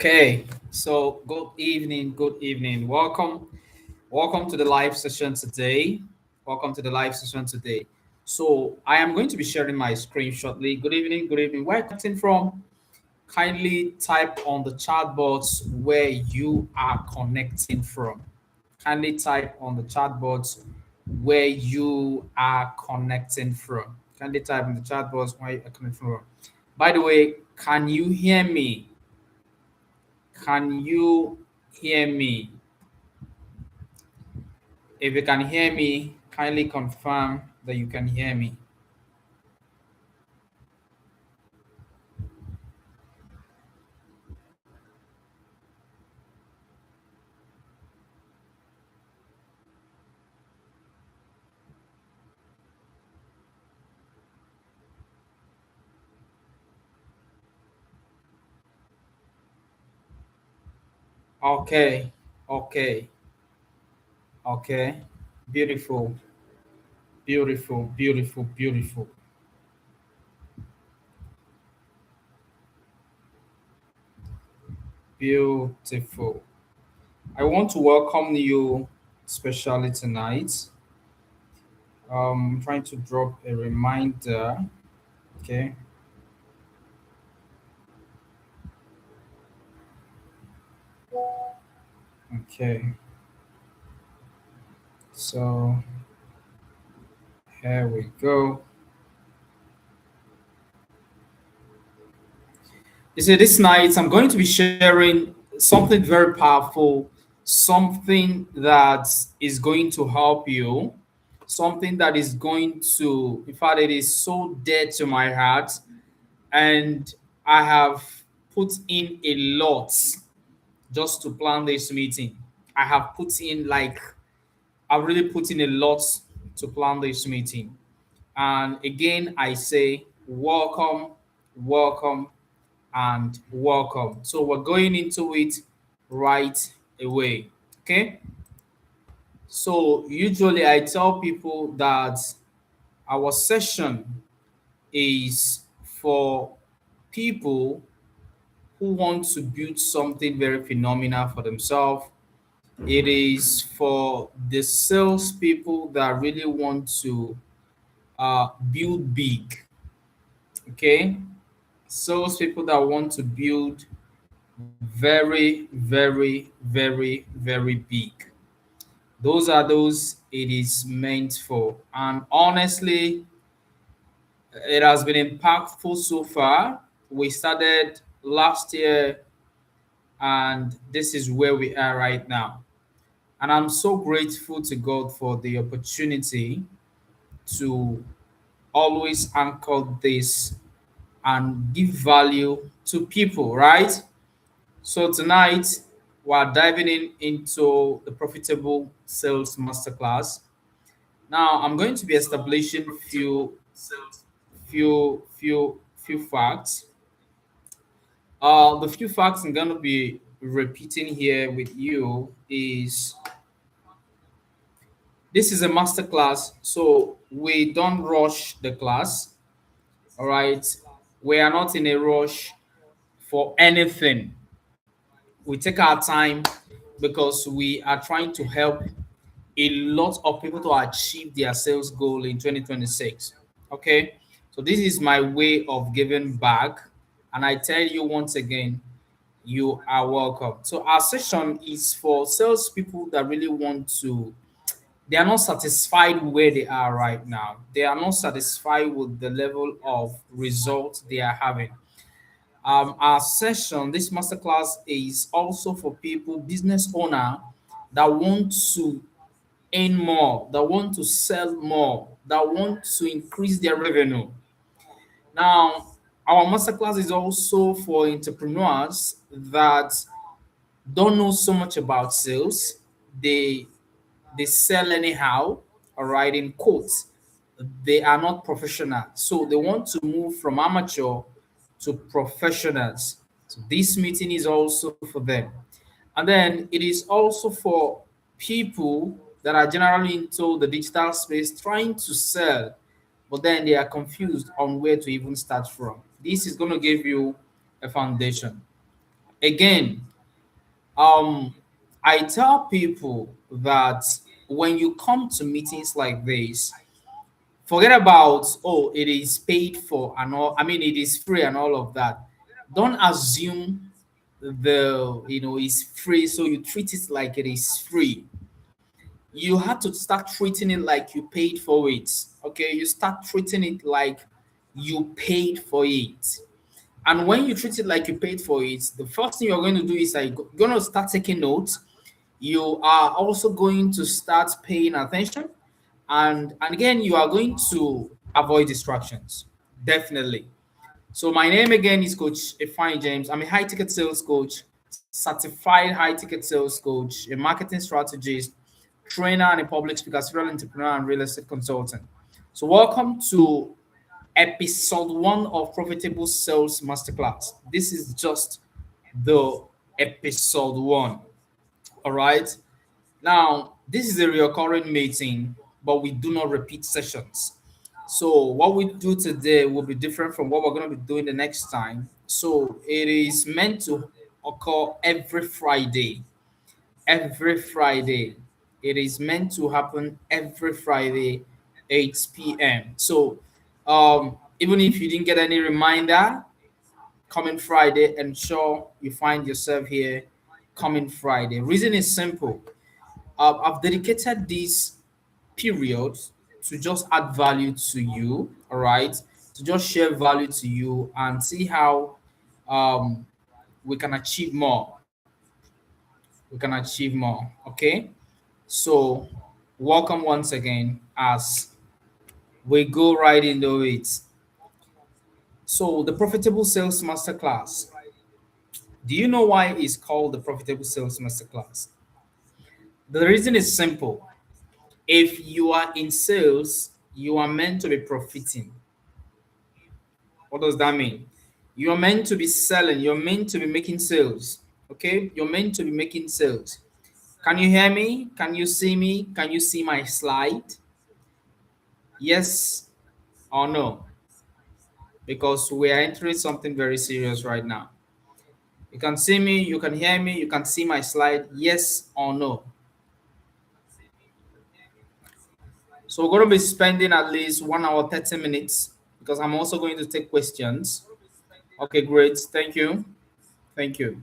Okay, so good evening. Welcome to the live session today. Welcome to the live session today. So I am going to be sharing my screen shortly. Good evening, good evening. Where are you connecting from? Kindly type on the chat box where you are connecting from. Kindly type on the chat box where you are connecting from. Kindly type in the chat box where you are connecting from. By the way, can you hear me? Can you hear me? If you can hear me, kindly confirm that you can hear me. Okay, okay, okay. Beautiful, beautiful, beautiful, beautiful, beautiful. I want to welcome you especially tonight. I'm trying to drop a reminder. Okay, okay. So here we go. You see, this night I'm going to be sharing something very powerful, something that is going to help you, something that is going to, in fact, it is so dear to my heart. And I have put in a lot just to plan this meeting. I have put in, I've really put in a lot to plan this meeting. And again, I say, welcome, welcome, and welcome. So we're going into it right away. Okay. So usually I tell people that our session is for people who want to build something very phenomenal for themselves. It is for the salespeople that really want to build big. Okay. Salespeople that want to build very, very, very, very big. Those are those it is meant for. And honestly, it has been impactful so far. We started last year, and this is where we are right now. And I'm so grateful to God for the opportunity to always anchor this and give value to people, right? So tonight we're diving into the profitable sales masterclass. Now I'm going to be establishing few facts. The few facts I'm going to be repeating here with you is this is a masterclass, so we don't rush the class. All right, we are not in a rush for anything. We take our time because we are trying to help a lot of people to achieve their sales goal in 2026. Okay, so this is my way of giving back, and I tell you once again, you are welcome. So our session is for salespeople that really want to. They are not satisfied where they are right now. They are not satisfied with the level of results they are having. Our session, this masterclass, is also for people, business owner, that want to earn more, that want to sell more, that want to increase their revenue. Now, our masterclass is also for entrepreneurs that don't know so much about sales. They they sell anyhow, all right, in quotes. They are not professional. So they want to move from amateur to professionals. So this meeting is also for them. And then it is also for people that are generally into the digital space trying to sell, but then they are confused on where to even start from. This is going to give you a foundation. Again, um, I tell people that when you come to meetings like this, forget about, oh, it is paid for and all, I mean it is free and all of that. Don't assume it's free, so you treat it like it is free. You have to start treating it like you paid for it. Okay, you start treating it like you paid for it. And when you treat it like you paid for it, the first thing you're going to do is like you're going to start taking notes. You are also going to start paying attention, and again you are going to avoid distractions. Definitely. So my name again is Coach Efine James. I'm a high ticket sales coach, certified high ticket sales coach, a marketing strategist, trainer, and a public speaker, serial entrepreneur, and real estate consultant. So welcome to episode one of Profitable Sales Masterclass. This is just the episode one. All right. Now, this is a recurring meeting, but we do not repeat sessions. So, what we do today will be different from what we're going to be doing the next time. So, it is meant to occur every Friday. Every Friday. It is meant to happen every Friday, 8 p.m. So, even if you didn't get any reminder, coming Friday, ensure you find yourself here coming Friday. Reason is simple. I've dedicated this period to just add value to you, all right? To just share value to you and see how um, we can achieve more. We can achieve more, okay? So, welcome once again as we go right into it. So, the Profitable Sales Masterclass. Do you know why it's called the Profitable Sales Masterclass? The reason is simple. If you are in sales, you are meant to be profiting. What does that mean? You're meant to be selling, you're meant to be making sales. Okay? You're meant to be making sales. Can you hear me? Can you see me? Can you see my slide? Yes or no? Because we are entering something very serious right now. You can see me, you can hear me, you can see my slide. Yes or no? So we're going to be spending at least 1 hour, 30 minutes because I'm also going to take questions. Okay, great. Thank you. Thank you.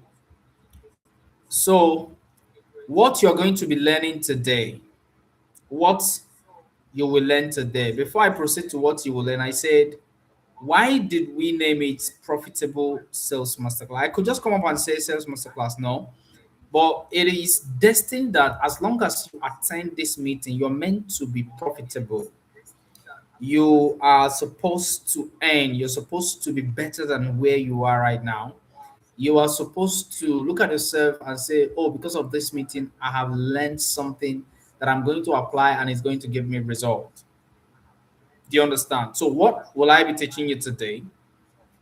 So, what you're going to be learning today, what you will learn today. Before I proceed to what you will learn, I said, why did we name it Profitable Sales Masterclass? I could just come up and say Sales Masterclass, no. But it is destined that as long as you attend this meeting, you're meant to be profitable. You are supposed to earn, you're supposed to be better than where you are right now. You are supposed to look at yourself and say, oh, because of this meeting, I have learned something that I'm going to apply and it's going to give me result. Do you understand? So, what will I be teaching you today?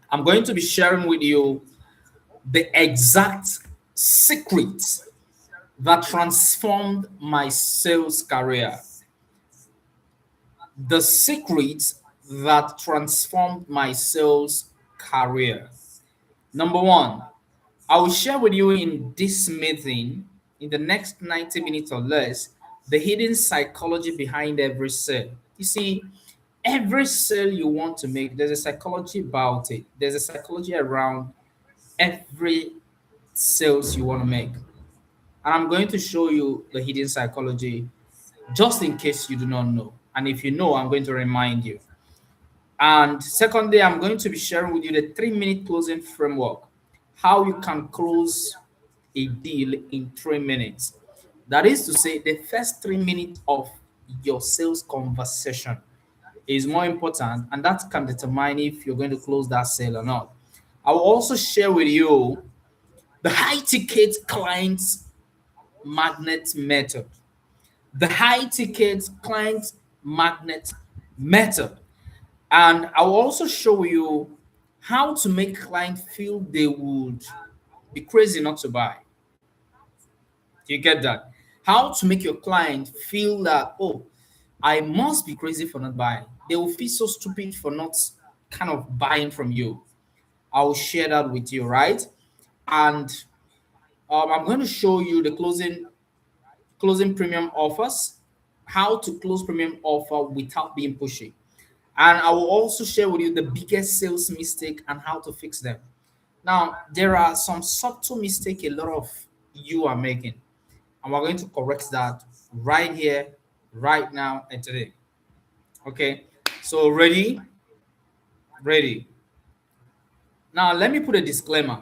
I'm going to be sharing with you the exact secret that transformed my sales career. The secret that transformed my sales career. Number one, I will share with you in this meeting, in the next 90 minutes or less, the hidden psychology behind every sale. You see, every sale you want to make, there's a psychology about it. There's a psychology around every sales you want to make. And I'm going to show you the hidden psychology just in case you do not know. And if you know, I'm going to remind you. And secondly, I'm going to be sharing with you the 3 minute closing framework, how you can close a deal in 3 minutes. That is to say, the first 3 minutes of your sales conversation is more important, and that can determine if you're going to close that sale or not. I will also share with you the high ticket clients magnet method. The high ticket client magnet method. And I will also show you how to make clients feel they would be crazy not to buy. Do you get that? How to make your client feel that, oh, I must be crazy for not buying. They will feel so stupid for not kind of buying from you. I will share that with you, right? and I'm going to show you the closing premium offers, how to close premium offer without being pushy. And I will also share with you the biggest sales mistake and how to fix them. Now, there are some subtle mistake a lot of you are making, and we're going to correct that right here, right now, and today. Okay, so ready? Ready. Now, let me put a disclaimer.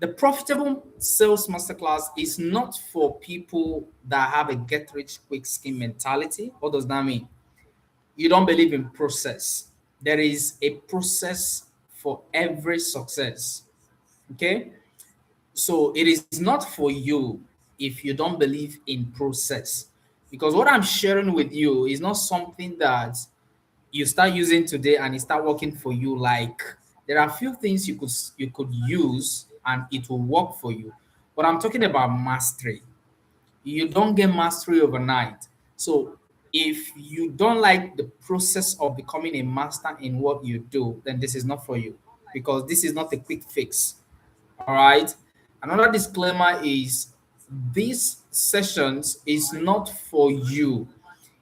The profitable sales masterclass is not for people that have a get rich quick scheme mentality. What does that mean? You don't believe in process. There is a process for every success. Okay? So it is not for you if you don't believe in process. Because what I'm sharing with you is not something that you start using today and it start working for you. Like, there are a few things you could use and it will work for you. But I'm talking about mastery. You don't get mastery overnight. So if you don't like the process of becoming a master in what you do, then this is not for you, because this is not a quick fix. All right. Another disclaimer is these sessions is not for you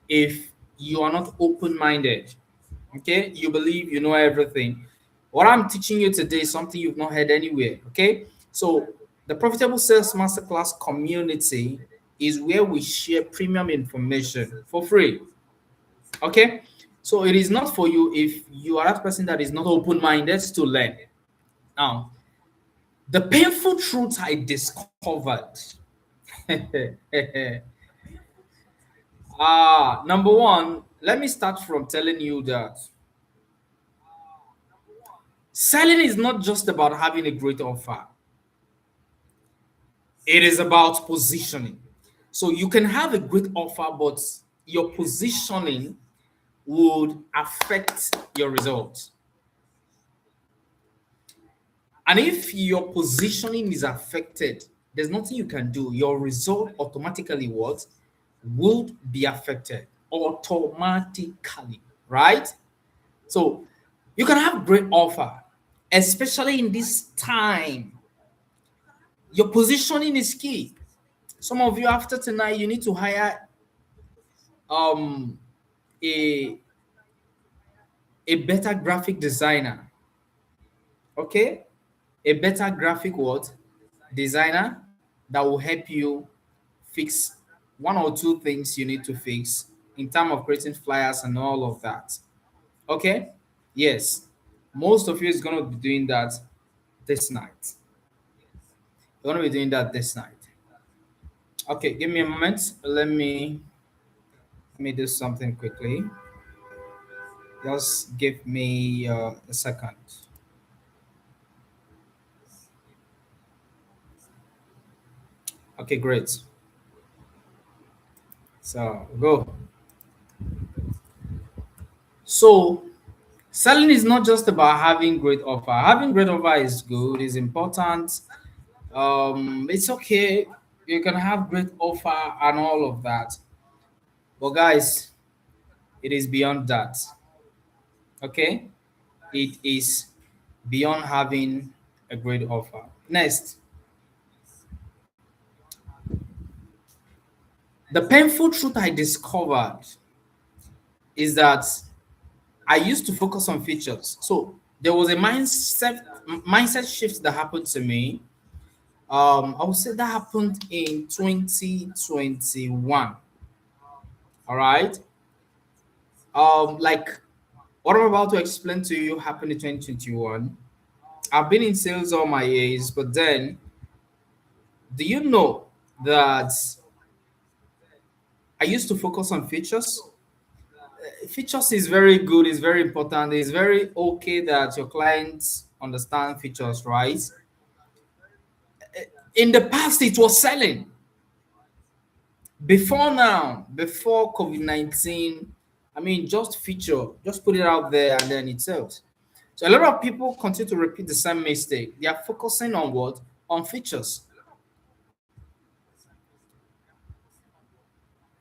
if you are not open-minded. Okay, you believe you know everything. What I'm teaching you today is something you've not heard anywhere. Okay, so the Profitable Sales Masterclass community is where we share premium information for free. Okay, so it is not for you if you are that person that is not open-minded to learn. Now, the painful truth I discovered. Number one, let me start from telling you that selling is not just about having a great offer, it is about positioning. So you can have a great offer, but your positioning would affect your results. And if your positioning is affected, there's nothing you can do. Your result automatically what would be affected automatically, right? So you can have great offer, especially in this time. Your positioning is key. Some of you after tonight, you need to hire um a a better graphic designer. Okay, a better graphic what designer that will help you fix one or two things you need to fix in terms of creating flyers and all of that. Okay, yes, most of you is going to be doing that this night. You're going to be doing that this night. Okay, give me a moment. Let me do something quickly. Just give me a second. Okay, great. So go. So selling is not just about having great offer. Having great offer is good, is important. It's okay. You can have great offer and all of that. But guys, it is beyond that. Okay? It is beyond having a great offer. Next, the painful truth I discovered is that I used to focus on features. So there was a mindset shift that happened to me. I would say that happened in 2021. All right. Like what I'm about to explain to you happened in 2021. I've been in sales all my years, but then do you know that I used to focus on features? Features is very good, it's very important, it's very okay that your clients understand features, right? In the past, it was selling. Before now, before COVID-19, I mean, just feature, just put it out there and then it sells. So a lot of people continue to repeat the same mistake. They are focusing on what? On features.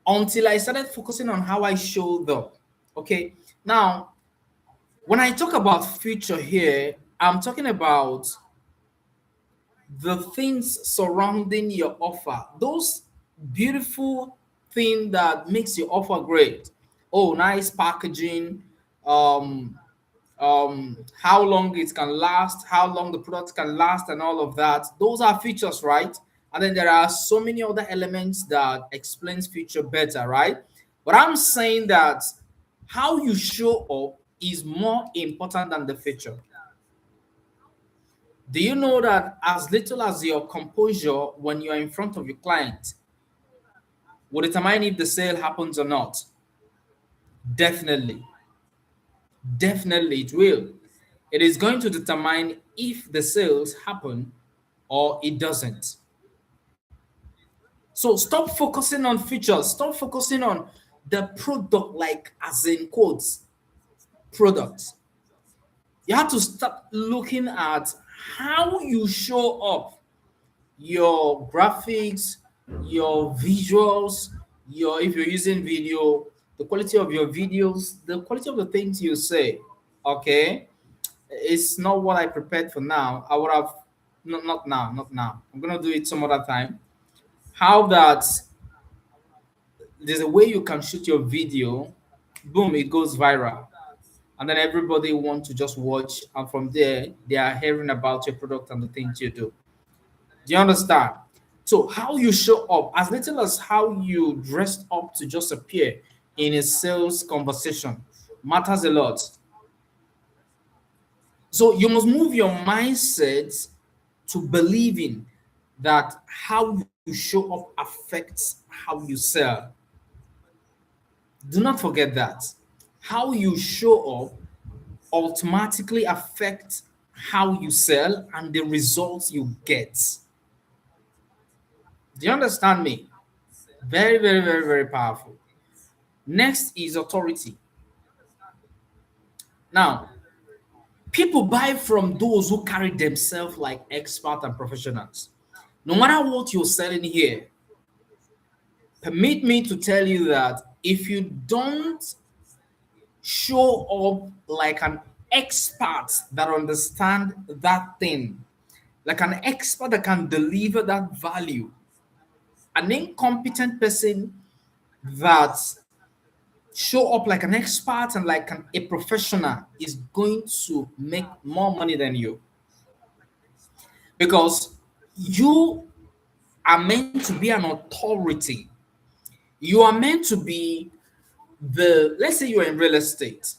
Until I started focusing on how I showed up. Okay. Now, when I talk about future here, I'm talking about the things surrounding your offer, those beautiful thing that makes your offer great. Oh, nice packaging, um, how long it can last, how long the product can last, and all of that. Those are features, right? And then there are so many other elements that explains feature better, right? But I'm saying that how you show up is more important than the feature. Do you know that as little as your composure when you are in front of your client will determine if the sale happens or not? Definitely. Definitely it will. It is going to determine if the sales happen or it doesn't. So stop focusing on features, stop focusing on the product, like as in quotes, products. You have to start looking at how you show up, your graphics, your visuals, your if you're using video, the quality of your videos, the quality of the things you say. Okay, it's not what I prepared for now. I would have not now, not now. I'm gonna do it some other time. How that there's a way you can shoot your video, boom, it goes viral, and then everybody want to just watch, and from there they are hearing about your product and the things you do. Do you understand? So how you show up, as little as how you dressed up to just appear in a sales conversation, matters a lot. So you must move your mindset to believing that how you show up affects how you sell. Do not forget that. How you show up automatically affects how you sell and the results you get. Do you understand me? Very, very, very, very powerful. Next is authority. Now, people buy from those who carry themselves like experts and professionals. No matter what you're selling here, permit me to tell you that if you don't show up like an expert that understand that thing, like an expert that can deliver that value, an incompetent person that show up like an expert and like a professional is going to make more money than you, because you are meant to be an authority. You are meant to be the, let's say you're in real estate.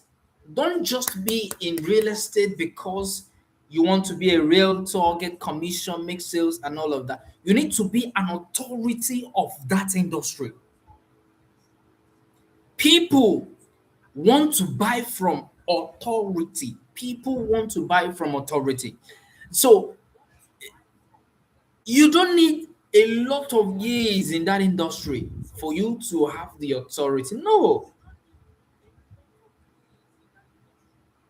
Don't just be in real estate because you want to be a realtor, get commission, make sales, and all of that. You need to be an authority of that industry. People want to buy from authority. People want to buy from authority. So you don't need a lot of years in that industry for you to have the authority. No.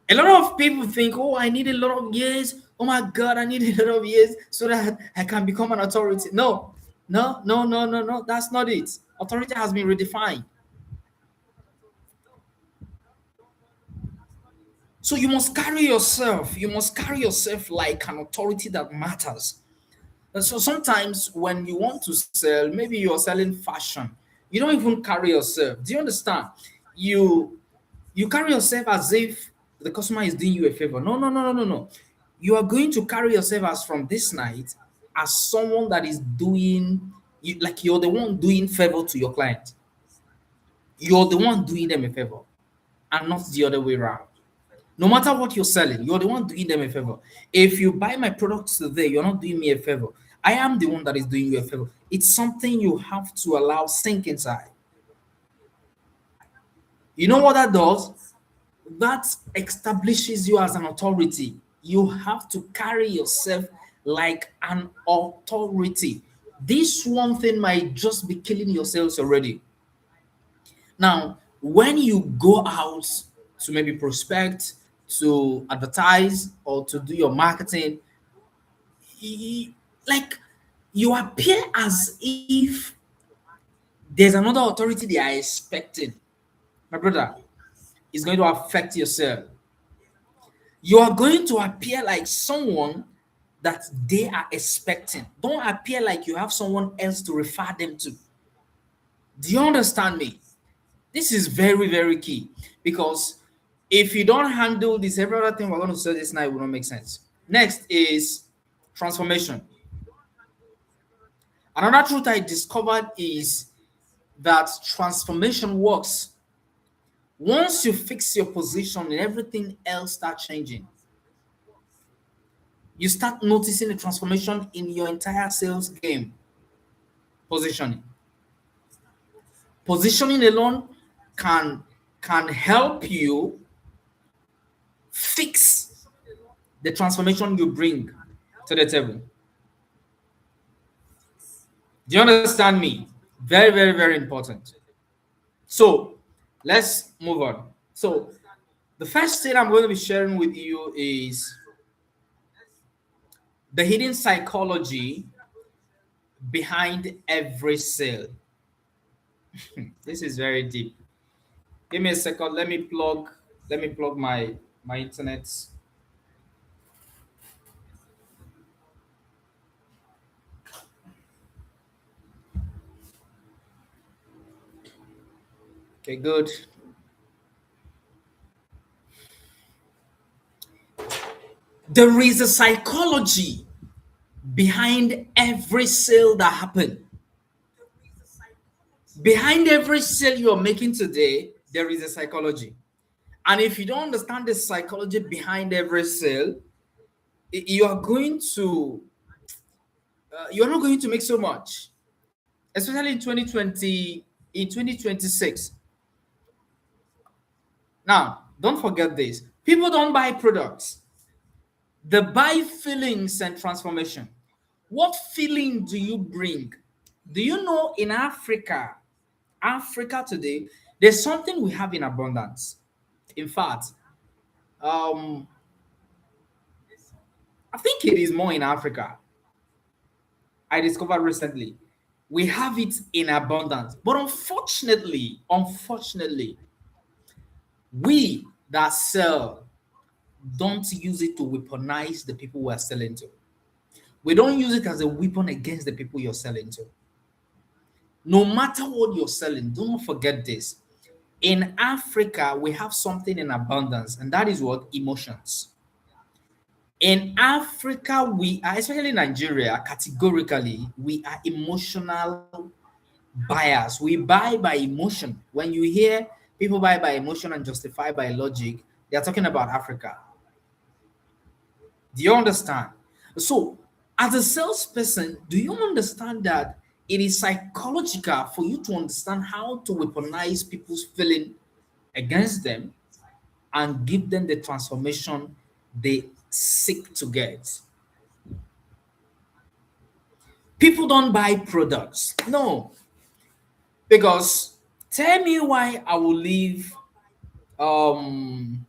A lot of people think, oh, I need a lot of years. Oh my God, I need a lot of years so that I can become an authority. No, no, no, no, no, no. That's not it. Authority has been redefined. So you must carry yourself. You must carry yourself like an authority that matters. And so sometimes when you want to sell, maybe you're selling fashion, you don't even carry yourself. Do you understand? You you carry yourself as if the customer is doing you a favor. No, no, no, no, no, no. You are going to carry yourself as from this night as someone that is doing you, like you're the one doing favor to your client. You're the one doing them a favor and not the other way around. No matter what you're selling, you're the one doing them a favor. If you buy my products today, you're not doing me a favor. I am the one that is doing you a favor. It's something you have to allow sink inside. You know what that does? That establishes you as an authority. You have to carry yourself like an authority. This one thing might just be killing your sales already. Now, when you go out to maybe prospect, to advertise, or to do your marketing, y- like you appear as if there's another authority they are expecting. My brother, it's going to affect yourself. You are going to appear like someone that they are expecting. Don't appear like you have someone else to refer them to. Do you understand me? This is very, very key because if you don't handle this, every other thing we're going to say this night will not make sense. Next is transformation. Another truth I discovered is that transformation works. Once you fix your position and everything else starts changing, you start noticing the transformation in your entire sales game. Positioning. Positioning alone can help you fix the transformation you bring to the table. Do you understand me? Very, very, very important. So let's move on. So the first thing I'm going to be sharing with you is the hidden psychology behind every sale. This is very deep. Give me a second. Let me plug my internet. Okay, good. There is a psychology behind every sale that happened. Behind every sale you're making today, there is a psychology. And if you don't understand the psychology behind every sale, you are going to you're not going to make so much, especially in 2020, in 2026. Now, don't forget this. People don't buy products. They buy feelings and transformation. What feeling do you bring? Do you know in Africa today, there's something we have in abundance. In fact, um, I think it is more in Africa. I discovered recently. We have it in abundance. But unfortunately, we that sell don't use it to weaponize the people we're selling to. We don't use it as a weapon against the people you're selling to. No matter what you're selling, do not forget this. In Africa, we have something in abundance, and that is what? Emotions. In Africa, we are, especially Nigeria, categorically, we are emotional buyers. We buy by emotion. When you hear people buy by emotion and justify by logic, they are talking about Africa. Do you understand? So, as a salesperson, do you understand that it is psychological for you to understand how to weaponize people's feeling against them and give them the transformation they seek to get? People don't buy products. No, because tell me why I will leave. Um,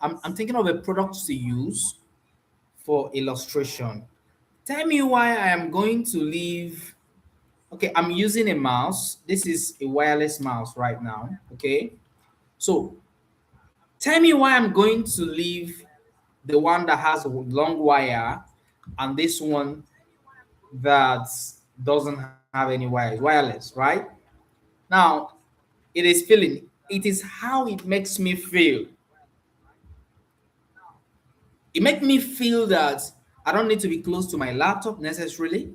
I'm thinking of a product to use for illustration. Tell me why I am going to leave. Okay, I'm using a mouse. This is a wireless mouse right now. Okay, so tell me why I'm going to leave the one that has a long wire and this one that doesn't have any wire, wireless, right? Now, it is feeling, it is how it makes me feel. It makes me feel that I don't need to be close to my laptop necessarily.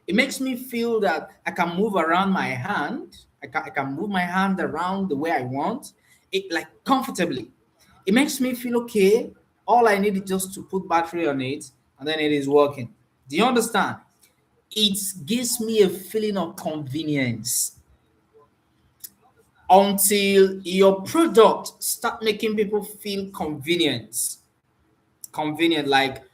It makes me feel that I can move around my hand. I can move my hand around the way I want, it like comfortably. It makes me feel okay. All I need is just to put battery on it and then it is working. Do you understand? It gives me a feeling of convenience until your product start making people feel convenient, like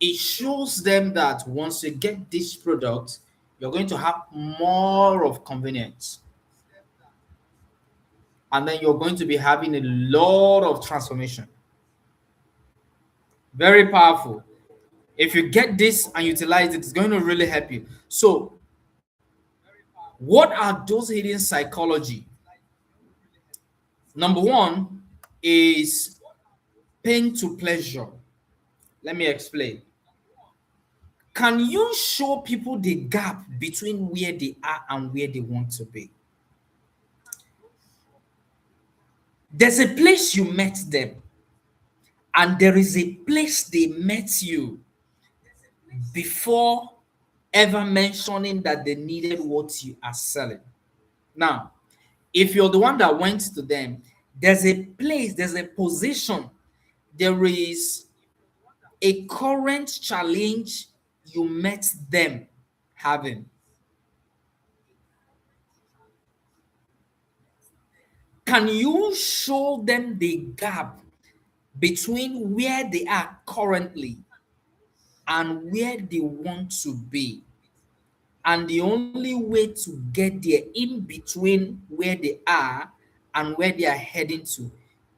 it shows them that once you get this product you're going to have more of convenience, and then you're going to be having a lot of transformation. Very powerful. If you get this and utilize it, it's going to really help you. So what are those hidden psychology? Number one is pain to pleasure. Let me explain. Can you show people the gap between where they are and where they want to be? There's a place you met them, and there is a place they met you before ever mentioning that they needed what you are selling. Now, if you're the one that went to them, there's a place, there's a position, there is a current challenge you met them having. Can you show them the gap between where they are currently and where they want to be? And the only way to get there in between where they are and where they are heading to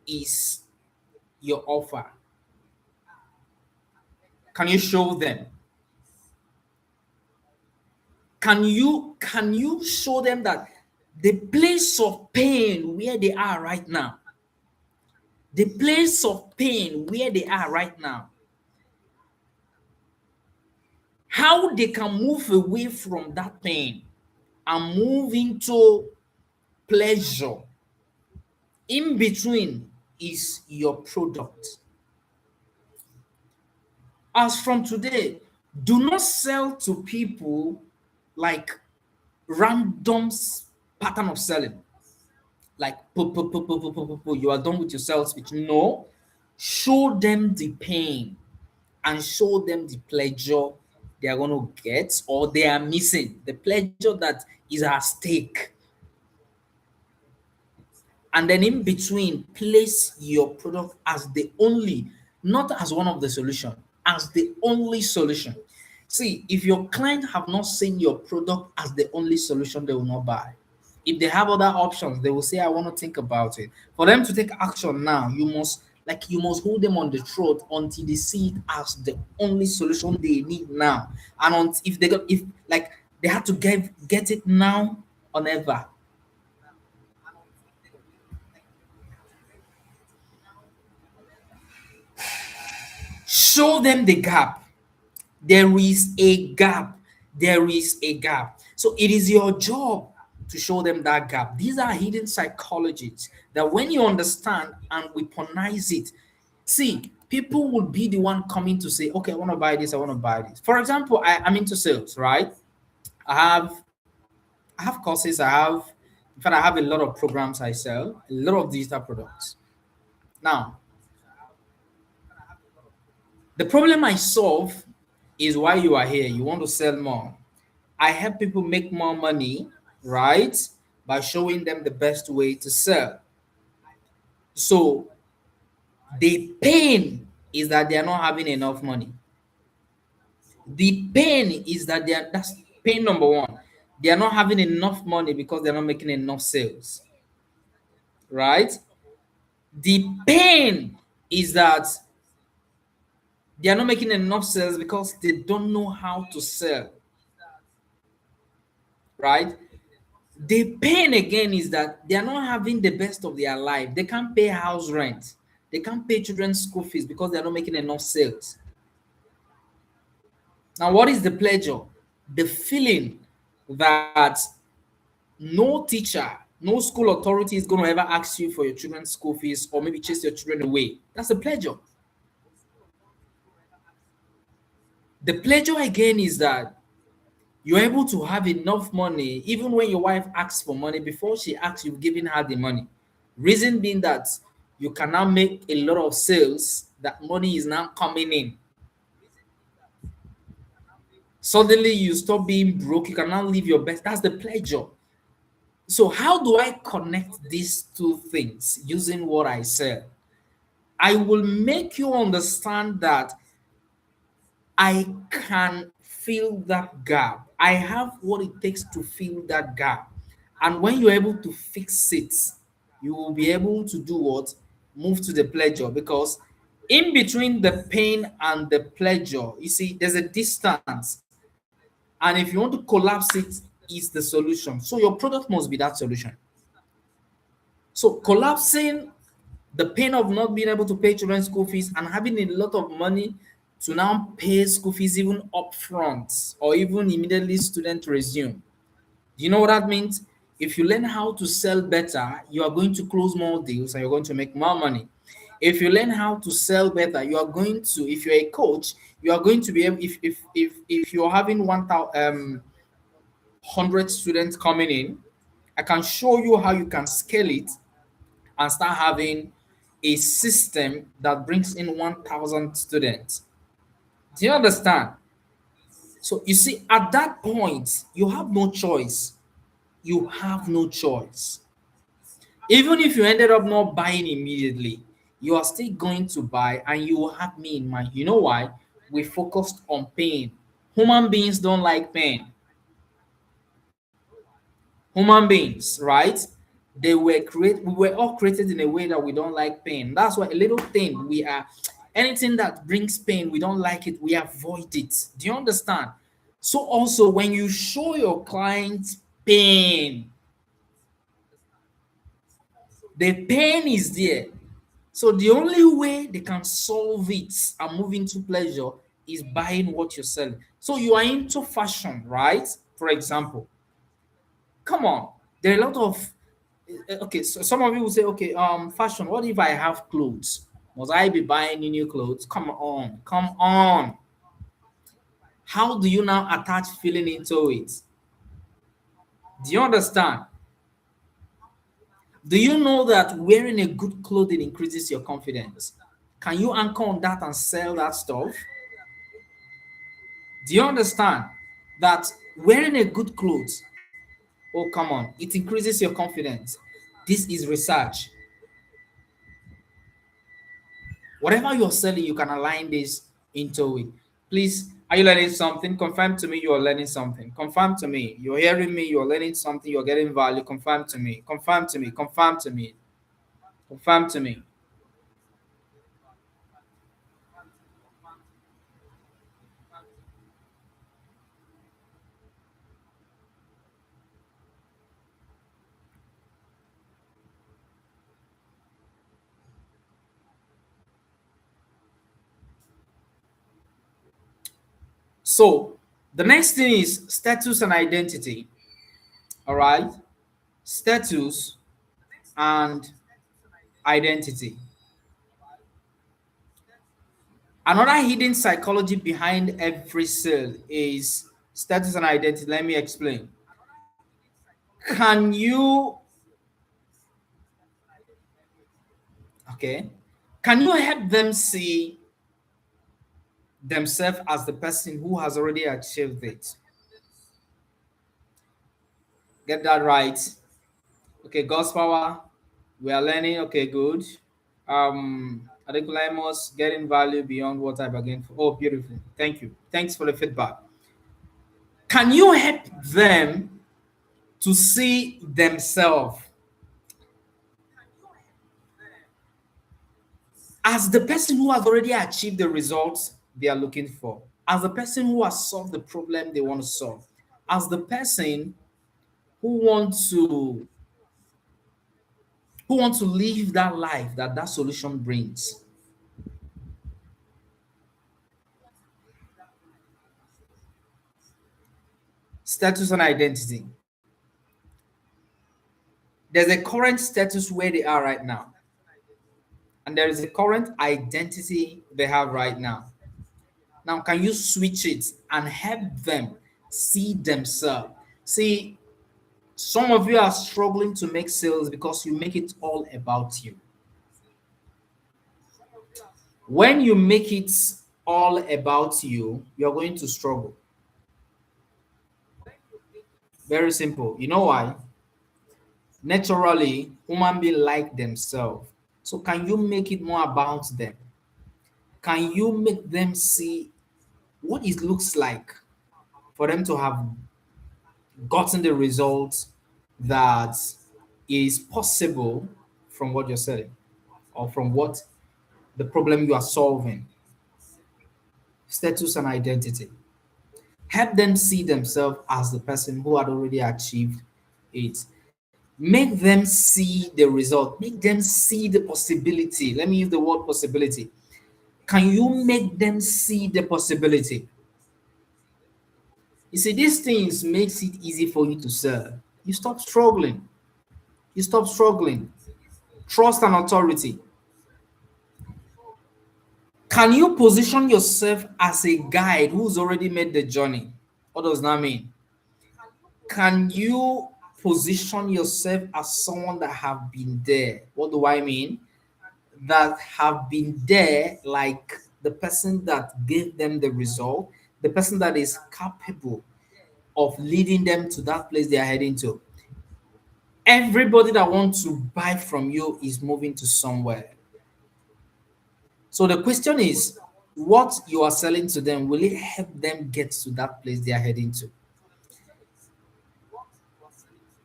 is your offer. Can you show them? Can you show them that the place of pain where they are right now, the place of pain where they are right now, how they can move away from that pain and move into pleasure? In between is your product. As from today, do not sell to people like random pattern of selling. Like you are done with your sales pitch. No, show them the pain and show them the pleasure they are going to get or they are missing, the pleasure that is at stake. And then in between, place your product as the only, not as one of the solution, as the only solution. See, if your client have not seen your product as the only solution, they will not buy. If they have other options, they will say, I want to think about it. For them to take action now, you must hold them on the throat until they see it as the only solution they need now. And if they have to get it now or never. Show them the gap. There is a gap. There is a gap. So it is your job to show them that gap. These are hidden psychologies that when you understand and weaponize it, see, people will be the one coming to say, okay, I want to buy this, I want to buy this. For example, I'm into sales, right? I have I have courses, in fact, I have a lot of programs I sell, a lot of digital products. Now, the problem I solve is why you are here. You want to sell more. I help people make more money, right? By showing them the best way to sell. So the pain is that they are not having enough money. The pain is that that's pain number one. They are not having enough money because they're not making enough sales, right? The pain is that they are not making enough sales because they don't know how to sell, right? The pain again is that they are not having the best of their life. They can't pay house rent. They can't pay children's school fees because they are not making enough sales. Now, what is the pleasure? The feeling that no teacher, no school authority is going to ever ask you for your children's school fees or maybe chase your children away. That's a pleasure. The pleasure again is that you're able to have enough money even when your wife asks for money. Before she asks, you've given her the money. Reason being that you can now make a lot of sales, that money is now coming in. Suddenly you stop being broke, you can now live your best. That's the pleasure. So how do I connect these two things using what I said? I will make you understand that I can fill that gap. I have what it takes to fill that gap. And when you're able to fix it, you will be able to do what? Move to the pleasure. Because in between the pain and the pleasure, you see, there's a distance. And if you want to collapse it, is the solution. So your product must be that solution. So collapsing the pain of not being able to pay children's school fees and having a lot of money to now pay school fees even upfront or even immediately student resume. Do you know what that means? If you learn how to sell better, you are going to close more deals and you're going to make more money. If you learn how to sell better, you are going to, if you're a coach, you are going to be able, if you're having 100 students coming in, I can show you how you can scale it and start having a system that brings in 1,000 students. Do you understand? So you see, at that point, you have no choice. You have no choice. Even if you ended up not buying immediately, you are still going to buy and you will have me in mind. You know why? We focused on pain. Human beings don't like pain. Human beings, right? We were all created in a way that we don't like pain. That's why a little thing we are anything that brings pain, we don't like it, we avoid it. Do you understand? So also when you show your clients pain, the pain is there. So the only way they can solve it and move into pleasure is buying what you're selling. So you are into fashion, right? For example, come on. There are a lot of okay. So some of you will say, okay, fashion. What if I have clothes? Must I be buying new clothes? Come on, come on. How do you now attach feeling into it? Do you understand? Do you know that wearing a good clothing increases your confidence? Can you anchor on that and sell that stuff? Do you understand that wearing a good clothes, oh come on, it increases your confidence. This is research. Whatever you're selling, you can align this into it. Please, are you learning something? Confirm to me you are learning something. Confirm to me. You're hearing me, you're learning something, you're getting value. Confirm to me. Confirm to me. Confirm to me. Confirm to me. So the next thing is status and identity. All right. Status and identity. Another hidden psychology behind every sale is status and identity. Let me explain. Can you, okay, can you help them see themselves as the person who has already achieved it? Get that right. Okay, God's power. We are learning. Okay, good. Adekulamos getting value beyond what I bargained for. Oh, beautiful. Thank you. Thanks for the feedback. Can you help them to see themselves as the person who has already achieved the results they are looking for, as the person who has solved the problem they want to solve, as the person who wants to live that life that that solution brings? Status and identity. There's a current status where they are right now, and there is a current identity they have right now. Now, can you switch it and help them see themselves? See, some of you are struggling to make sales because you make it all about you. When you make it all about you, you're going to struggle. Very simple. You know why? Naturally, human beings like themselves. So can you make it more about them? Can you make them see what it looks like for them to have gotten the results that is possible from what you're selling or from what the problem you are solving? Status and identity. Help them see themselves as the person who had already achieved it. Make them see the result. Make them see the possibility. Let me use the word possibility. Can you make them see the possibility? You see, these things makes it easy for you to sell. You stop struggling. You stop struggling. Trust and authority. Can you position yourself as a guide who's already made the journey? What does that mean? Can you position yourself as someone that have been there? What do I mean? That have been there, like the person that gave them the result, the person that is capable of leading them to that place they are heading to. Everybody that wants to buy from you is moving to somewhere. So the question is, what you are selling to them, will it help them get to that place they are heading to?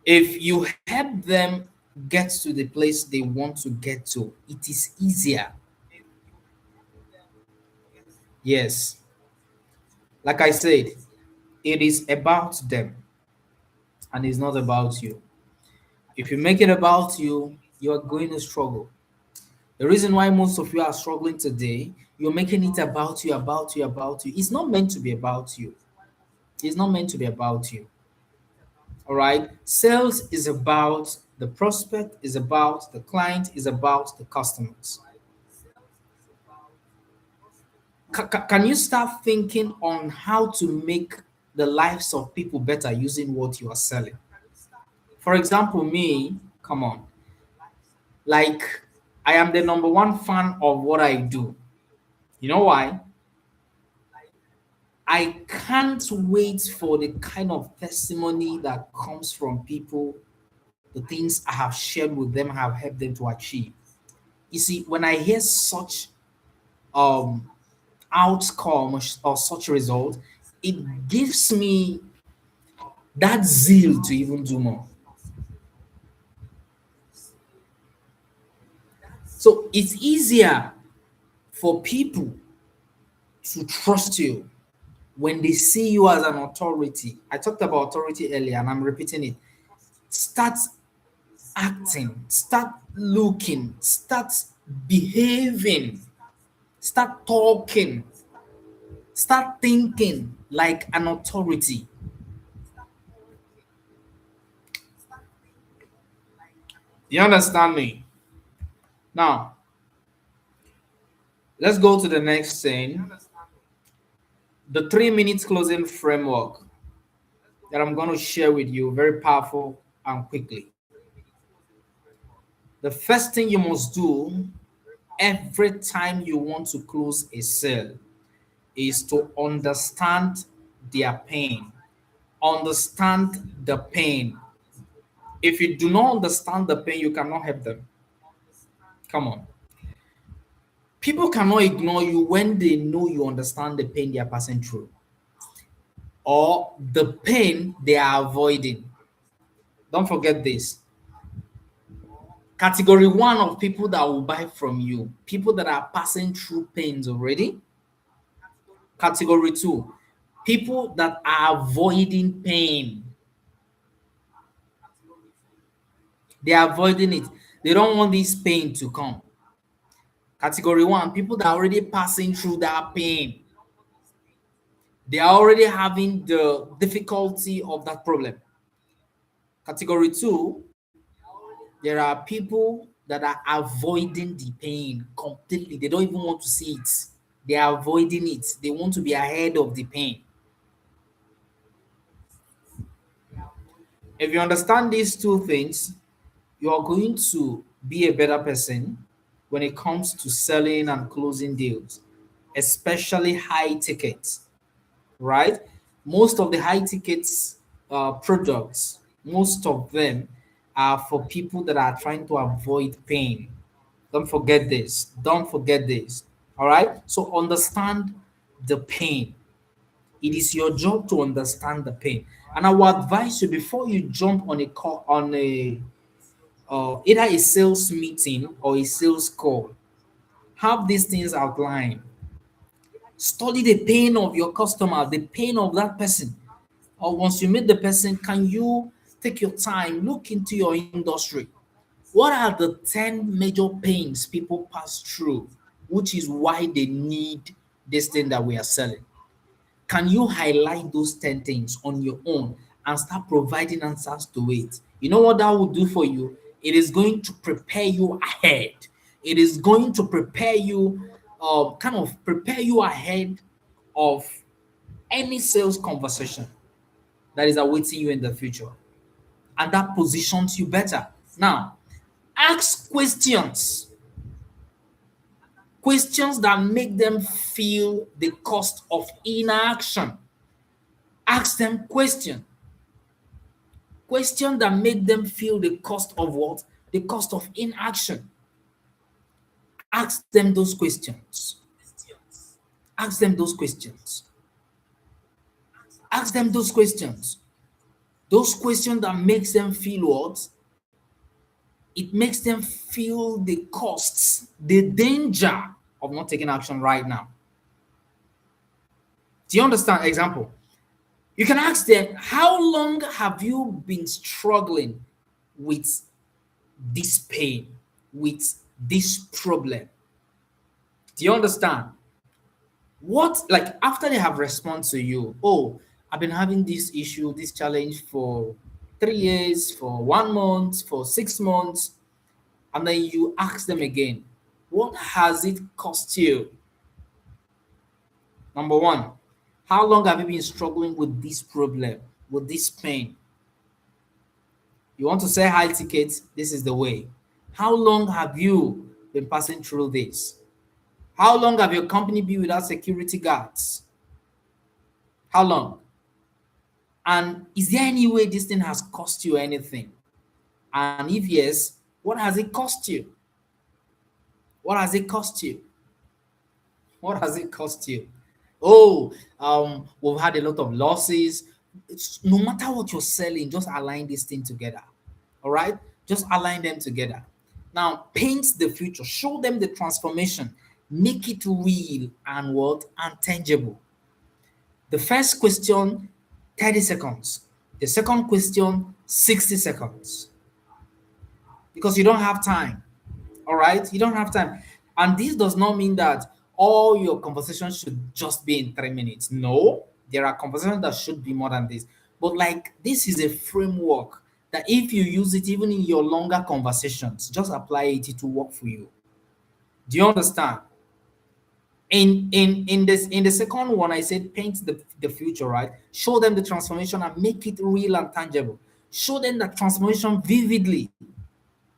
If you help them get to the place they want to get to, it is easier. Yes. Like I said, it is about them and it's not about you. If you make it about you, you are going to struggle. The reason why most of you are struggling today, you're making it about you, about you, about you. It's not meant to be about you. It's not meant to be about you. All right. Sales is about the prospect, is about the client, is about the customers. Can you start thinking on how to make the lives of people better using what you are selling? For example, me, come on, like I am the number one fan of what I do. You know why? I can't wait for the kind of testimony that comes from people, the things I have shared with them, have helped them to achieve. You see, when I hear such um outcome or such result, it gives me that zeal to even do more. So it's easier for people to trust you when they see you as an authority. I talked about authority earlier and I'm repeating it. Start acting, start looking, start behaving, start talking, start thinking like an authority. You understand me? Now, let's go to the next thing, the 3 minutes closing framework that I'm going to share with you, very powerful and quickly. The first thing you must do every time you want to close a sale is to understand their pain. Understand the pain. If you do not understand the pain, you cannot help them. Come on. People cannot ignore you when they know you understand the pain they are passing through or the pain they are avoiding. Don't forget this. Category one of people that will buy from you, people that are passing through pains already. Category two, people that are avoiding pain. They are avoiding it. They don't want this pain to come. Category one, people that are already passing through that pain. They are already having the difficulty of that problem. Category two, there are people that are avoiding the pain completely. They don't even want to see it. They are avoiding it. They want to be ahead of the pain. If you understand these two things, you are going to be a better person when it comes to selling and closing deals, especially high tickets, right? Most of the high tickets products, most of them are for people that are trying to avoid pain. Don't forget this. Don't forget this. All right. So understand the pain. It is your job to understand the pain. And I will advise you before you jump on a call on a either a sales meeting or a sales call, have these things outlined. Study the pain of your customer, the pain of that person. Or once you meet the person, can you take your time, look into your industry? What are the 10 major pains people pass through? which is why they need this thing that we are selling. Can you highlight those 10 things on your own and start providing answers to it? You know what that will do for you? It is going to prepare you ahead. It is going to prepare you, kind of prepare you ahead of any sales conversation that is awaiting you in the future. And that positions you better. Now, ask questions, questions that make them feel the cost of inaction. Ask them questions that make them feel the cost of what? The cost of inaction. Ask them those questions. Ask them those questions. Ask them those questions. Those questions that makes them feel what? It makes them feel the costs, the danger of not taking action right now. Do you understand? Example. You can ask them, how long have you been struggling with this pain, with this problem? Do you understand? What, like, after they have responded to you, oh, I've been having this issue, this challenge for 3 years, for 1 month, for 6 months, and then you ask them again, what has it cost you? Number one, how long have you been struggling with this problem, with this pain? You want to sell high tickets? This is the way. How long have you been passing through this? How long have your company been without security guards? How long? And is there any way this thing has cost you anything? And if yes, what has it cost you? What has it cost you? What has it cost you? Oh, we've had a lot of losses. No matter what you're selling, just align this thing together. All right? Just align them together. Now, paint the future. Show them the transformation. Make it real and what? And tangible. The first question, 30 seconds. The second question, 60 seconds. Because you don't have time. All right? You don't have time. And this does not mean that all your conversations should just be in 3 minutes. No, there are conversations that should be more than this. But like, this is a framework that if you use it even in your longer conversations, just apply it, it will work for you. Do you understand? In the second one, I said paint the future, right? Show them the transformation and make it real and tangible. Show them the transformation vividly.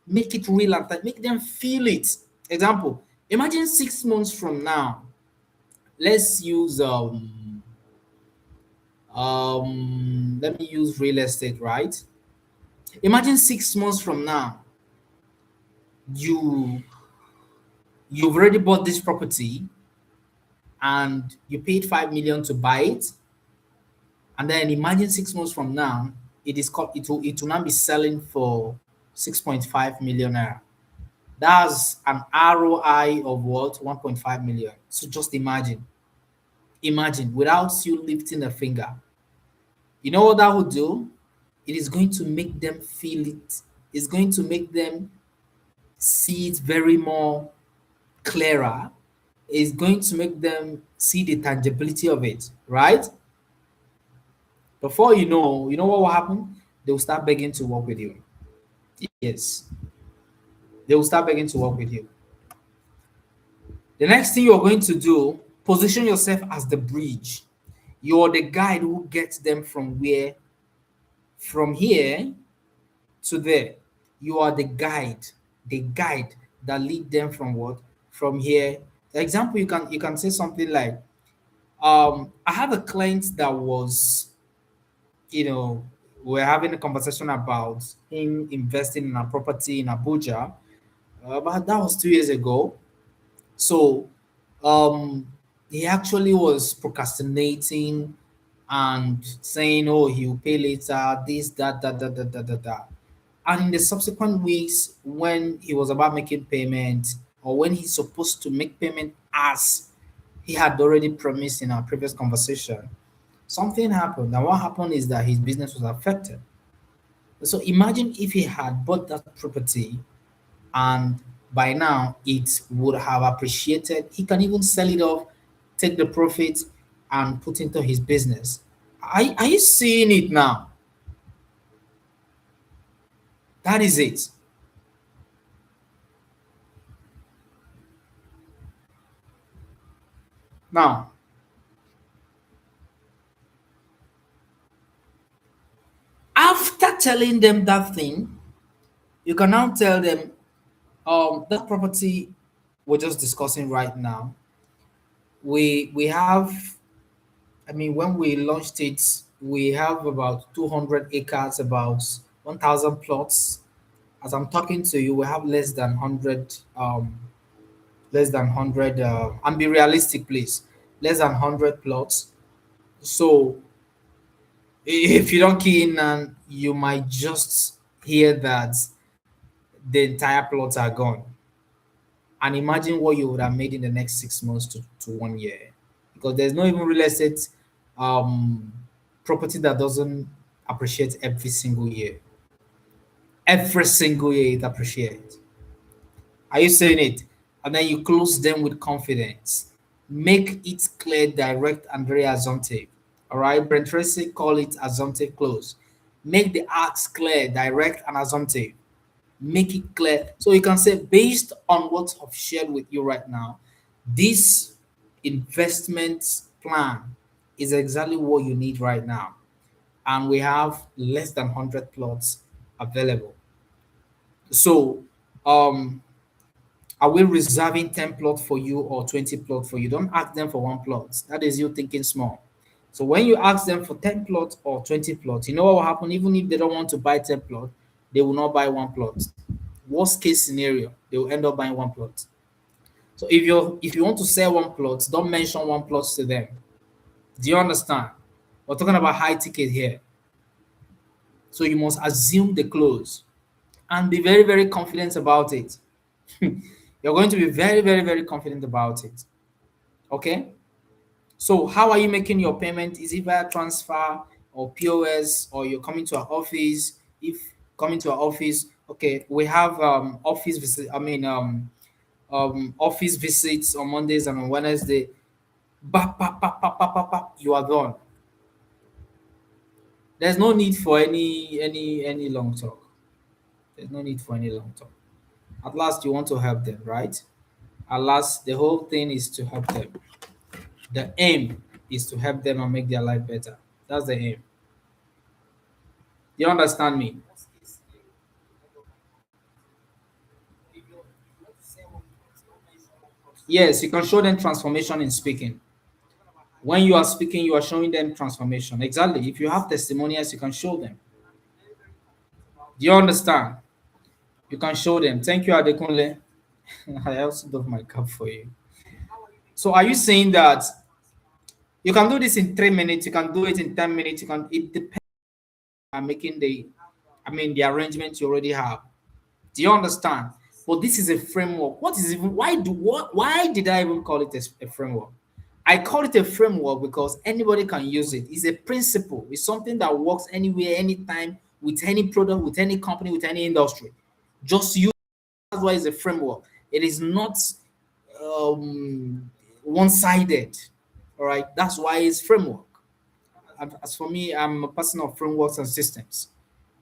Make it real and make them feel it. Example, imagine 6 months from now. Let's use let me use real estate, right? Imagine 6 months from now, you you've already bought this property and you paid 5 million to buy it. And then imagine 6 months from now, it will now be selling for 6.5 million naira. That's an ROI of what? 1.5 million. So just imagine without you lifting a finger. You know what that would do? It is going to make them feel it. It's going to make them see it very more clearer. It's going to make them see the tangibility of it, right? Before you know what will happen? They will start begging to work with you. Yes, they will start begging to work with you. The next thing you're going to do, position yourself as the bridge. You're the guide who gets them from here to there. You are the guide that lead them from what? From here. For example, you can say something like, I have a client that was, we're having a conversation about him investing in a property in Abuja. But that was 2 years ago. So he actually was procrastinating and saying, oh, he'll pay later, this, that. And in the subsequent weeks, when he was about making payment, or when he's supposed to make payment as he had already promised in our previous conversation, something happened. And what happened is that his business was affected. So imagine if he had bought that property and by now it would have appreciated. He can even sell it off, take the profit, and put into his business. Are you seeing it now? That is it. Now, after telling them that thing, you can now tell them, that property we're just discussing right now, we have, I mean, when we launched it, we have about 200 acres, about 1,000 plots. As I'm talking to you, we have less than 100, less than 100, and be realistic, please, less than 100 plots. So if you don't key in, and you might just hear that the entire plots are gone. And imagine what you would have made in the next 6 months to 1 year. Because there's no even real estate um, property that doesn't appreciate every single year. Every single year it appreciates. Are you saying it? And then you close them with confidence. Make it clear, direct, and very assumptive. All right, Brent Tracy call it assumptive close. Make the acts clear, direct, and assumptive. Make it clear. So you can say, based on what I've shared with you right now, this investment plan is exactly what you need right now. And we have less than 100 plots available. So, are we reserving 10 plot for you or 20 plot for you? Don't ask them for one plot. That is you thinking small. So when you ask them for 10 plots or 20 plots, you know what will happen? Even if they don't want to buy 10 plot, they will not buy one plot. Worst case scenario, they will end up buying one plot. So if you want to sell one plot, don't mention one plot to them. Do you understand? We're talking about high ticket here. So you must assume the close and be very, very confident about it. You're going to be very, very, very confident about it. Okay? So how are you making your payment? Is it via transfer or POS, or you're coming to our office? If coming to our office, okay, we have office visit. I mean, office visits on Mondays and on Wednesday. Bap, bap, bap, bap, bap, bap, bap, you are done. There's no need for any long talk. There's no need for any long talk. At last, you want to help them, right? At last, the whole thing is to help them. The aim is to help them and make their life better. That's the aim. You understand me? Yes, you can show them transformation in speaking. When you are speaking, you are showing them transformation. Exactly. If you have testimonials, you can show them. Do you understand? You can show them. Thank you, Adekunle. I also do my cup for you. So are you saying that you can do this in 3 minutes, you can do it in 10 minutes, you can, it depends on making the arrangement you already have. Do you understand? But this is a framework. What is even why did I even call it a framework? I call it a framework because anybody can use it. It's a principle. It's something that works anywhere, anytime, with any product, with any company, with any industry. Just use. That's why it's a framework. It is not one-sided. All right. That's why it's framework. As for me, I'm a person of frameworks and systems.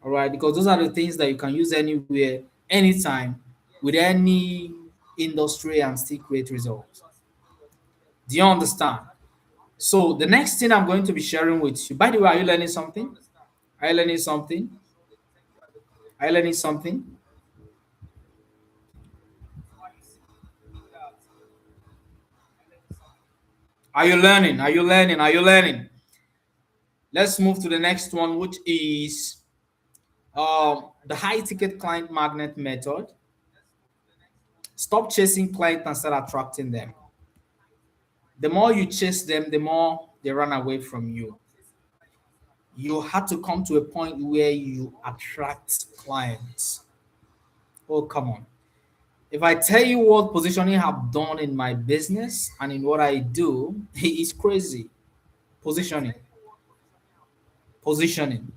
All right, because those are the things that you can use anywhere, anytime, with any industry and still create results. Do you understand? So the next thing I'm going to be sharing with you. By the way, are you learning something? Are you learning something? Are you learning something? Are you learning? Are you learning? Are you learning? Let's move to the next one, which is the high ticket client magnet method. Stop chasing clients and start attracting them. The more you chase them, the more they run away from you. You have to come to a point where you attract clients. Oh, come on. If I tell you what positioning have done in my business and in what I do, it's crazy. Positioning, positioning,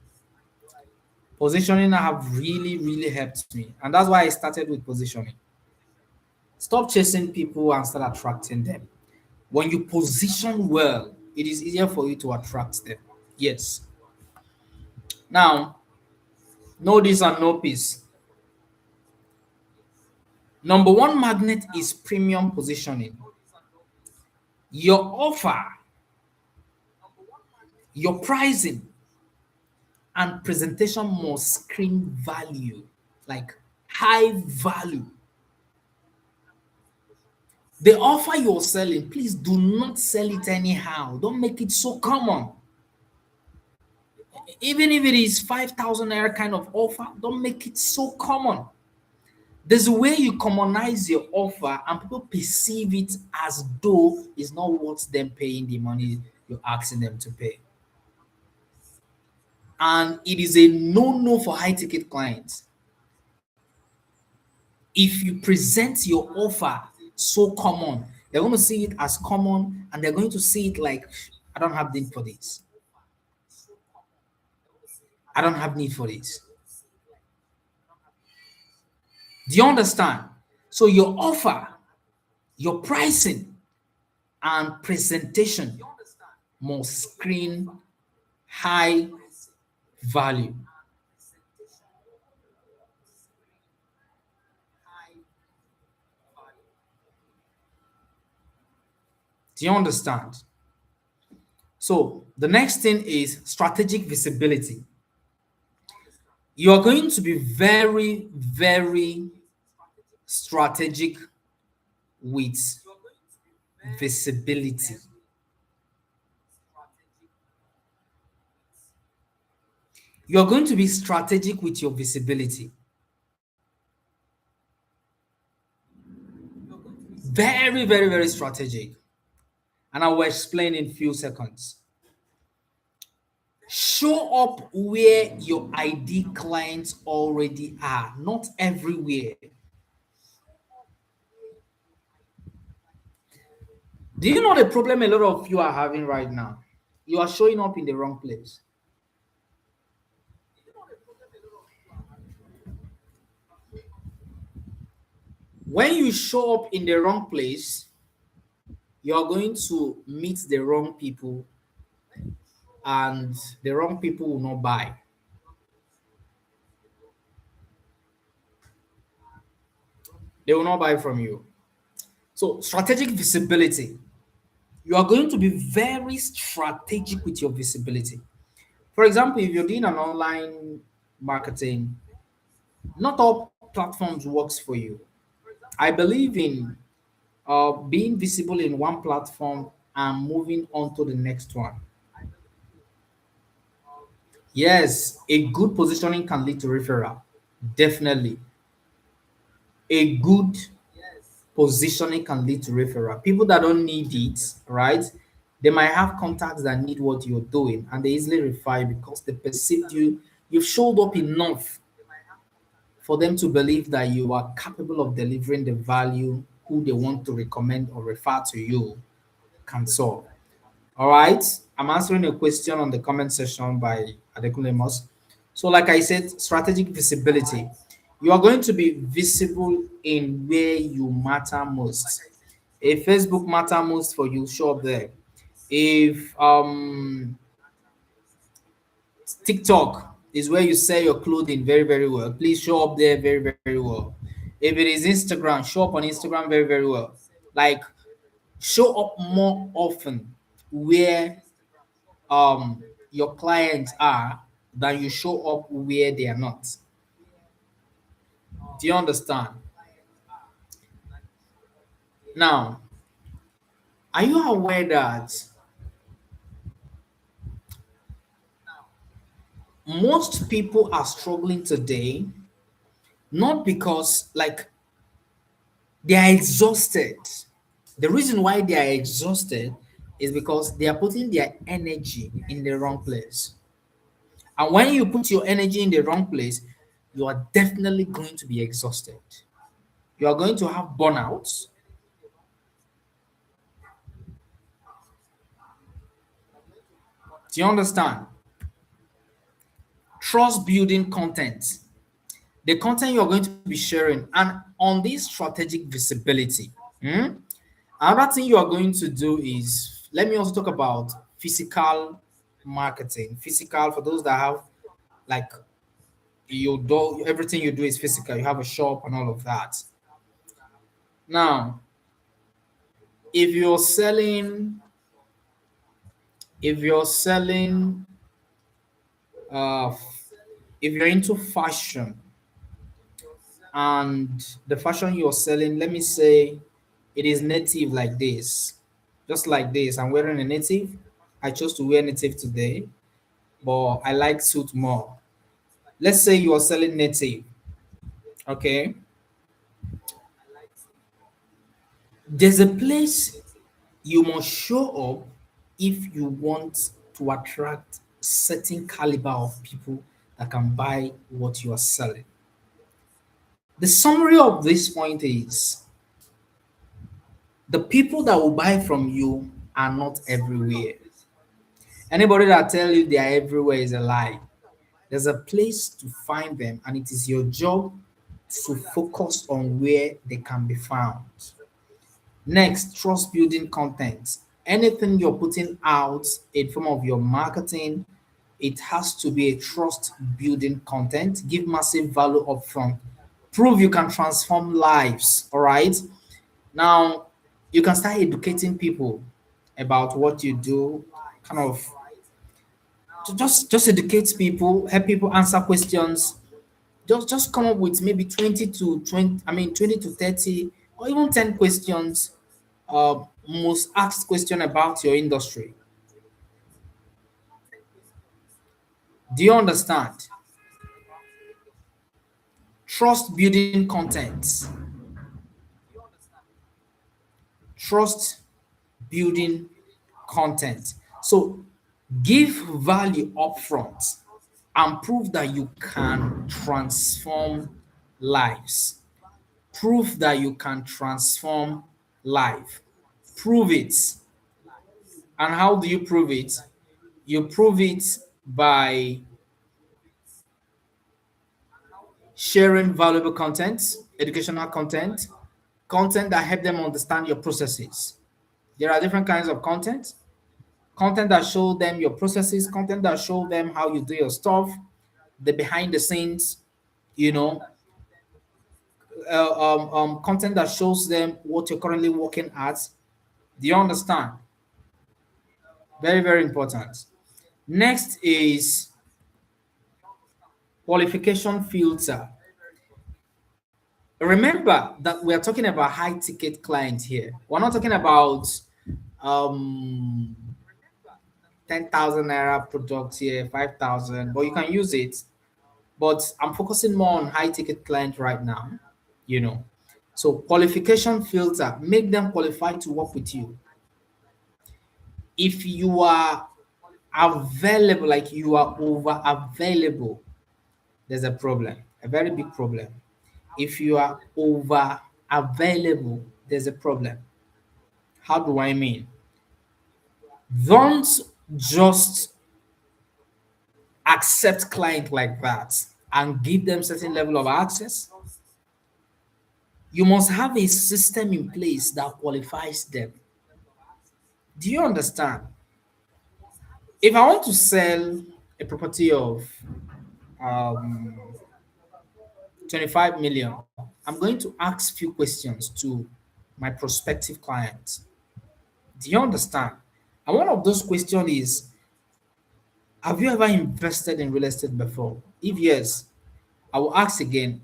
positioning have really, really helped me. And that's why I started with positioning. Stop chasing people and start attracting them. When you position well, it is easier for you to attract them. Yes. Now, know this and know peace. Number one magnet is premium positioning. Your offer, your pricing, and presentation must scream value, like high value. The offer you're selling, please do not sell it anyhow. Don't make it so common. Even if it is 5,000 naira kind of offer, don't make it so common. There's a way you commonize your offer and people perceive it as though it's not worth them paying the money you're asking them to pay. And it is a no-no for high-ticket clients. If you present your offer so common, they're going to see it as common and they're going to see it like, I don't have need for this. I don't have need for this. Do you understand? So your offer, your pricing, and presentation must screen high value. Do you understand? So the next thing is strategic visibility. You are going to be very, very strategic with visibility. You're going to be strategic with your visibility. Very, very, very strategic. And I will explain in few seconds. Show up where your ID clients already are, not everywhere. Do you know the problem a lot of you are having right now? You are showing up in the wrong place. When you show up in the wrong place, you are going to meet the wrong people and the wrong people will not buy. They will not buy from you. So, strategic visibility. You are going to be very strategic with your visibility. For example, if you're doing an online marketing, not all platforms works for you. I believe in being visible in one platform and moving on to the next one. Yes, a good positioning can lead to referral. Definitely. A good positioning can lead to referral. People that don't need it, right? They might have contacts that need what you're doing and they easily refer you because they perceived you, you've showed up enough for them to believe that you are capable of delivering the value who they want to recommend or refer to you can solve. All right. I'm answering a question on the comment section by Adekunle Moss. So, like I said, strategic visibility. You are going to be visible in where you matter most. If Facebook matter most for you, show up there. If TikTok is where you sell your clothing very, very well, please show up there very, very well. If it is Instagram, show up on Instagram very, very well. Like show up more often where your clients are than you show up where they are not. Do you understand? Now, are you aware that most people are struggling today not because like they are exhausted. The reason why they are exhausted is because they are putting their energy in the wrong place. And when you put your energy in the wrong place, you are definitely going to be exhausted. You are going to have burnouts. Do you understand? Trust building content. the content you're going to be sharing, and on this strategic visibility. hmm, Another thing you are going to do is, let me also talk about physical marketing. Physical, for those that have, like, you do everything you do is physical. You have a shop and all of that. Now, if you're selling, if you're selling, uh, if you're into fashion, and the fashion you're selling, let me say it is native like this, just like this. I'm wearing a native. I chose to wear native today, but I like suit more. Let's say you are selling native, okay? There's a place you must show up if you want to attract certain caliber of people that can buy what you are selling. The summary of this point is the people that will buy from you are not everywhere. Anybody that tell you they are everywhere is a lie. There's a place to find them, and it is your job to focus on where they can be found. Next, trust building content. Anything you're putting out in form of your marketing, it has to be a trust building content. Give massive value upfront. Prove you can transform lives. All right. Now, you can start educating people about what you do, kind of just educate people, help people answer questions. Just come up with maybe 20 to 20, I mean 20 to 30 or even 10 questions, most asked question about your industry. Do you understand? Trust building content. Trust building content. So give value upfront and prove that you can transform lives. Prove that you can transform life. Prove it. And how do you prove it? You prove it by sharing valuable content, educational content, content that help them understand your processes. There are different kinds of content. Content that show them your processes, content that show them how you do your stuff, the behind the scenes, you know, content that shows them what you're currently working at. Do you understand? Very, very important. Next is qualification filter. Remember that we are talking about high ticket clients here. We're not talking about um 10,000 naira products here, 5,000, but you can use it. But I'm focusing more on high ticket client right now, you know. So qualification filter, make them qualified to work with you. If you are available, like you are over available, there's a problem, a very big problem. If you are over available, there's a problem. How do I mean? Don't just accept client like that and give them certain level of access. You must have a system in place that qualifies them. Do you understand? If I want to sell a property of um, 25 million, I'm going to ask few questions to my prospective clients. Do you understand? And one of those questions is, have you ever invested in real estate before? If yes, I will ask again,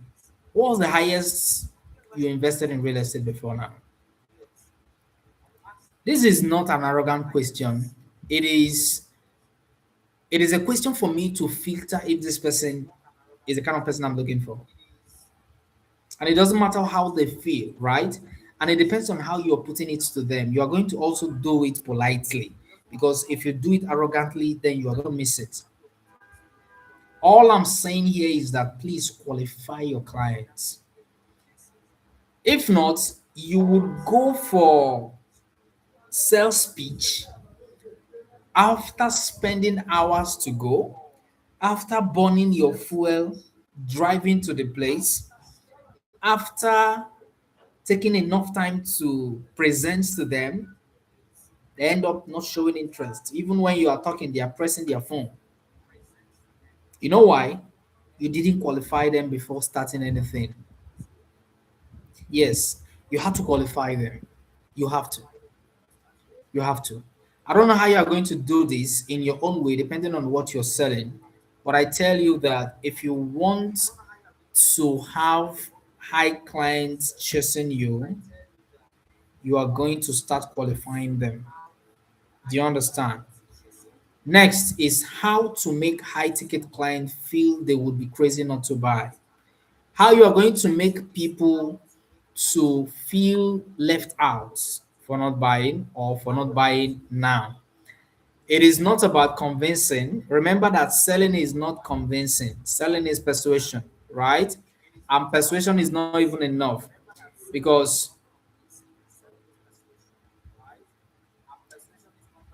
what was the highest you invested in real estate before now? This is not an arrogant question. It is it is a question for me to filter if this person is the kind of person I'm looking for. And it doesn't matter how they feel, right? And it depends on how you're putting it to them. You are going to also do it politely, because if you do it arrogantly, then you are going to miss it. All I'm saying here is that please qualify your clients. If not, you would go for sales speech after spending hours to go, after burning your fuel. driving to the place. After taking enough time to present to them, they end up not showing interest. Even when you are talking, they are pressing their phone. You know why? You didn't qualify them before starting anything. Yes, you have to qualify them. You have to. You have to. I don't know how you are going to do this in your own way, depending on what you're selling. But I tell you that if you want to have high clients chasing you, you are going to start qualifying them. Do you understand? Next is how to make high ticket clients feel they would be crazy not to buy. How you are going to make people to feel left out for not buying or for not buying now. It is not about convincing. Remember that selling is not convincing. Selling is persuasion, right? And persuasion is not even enough because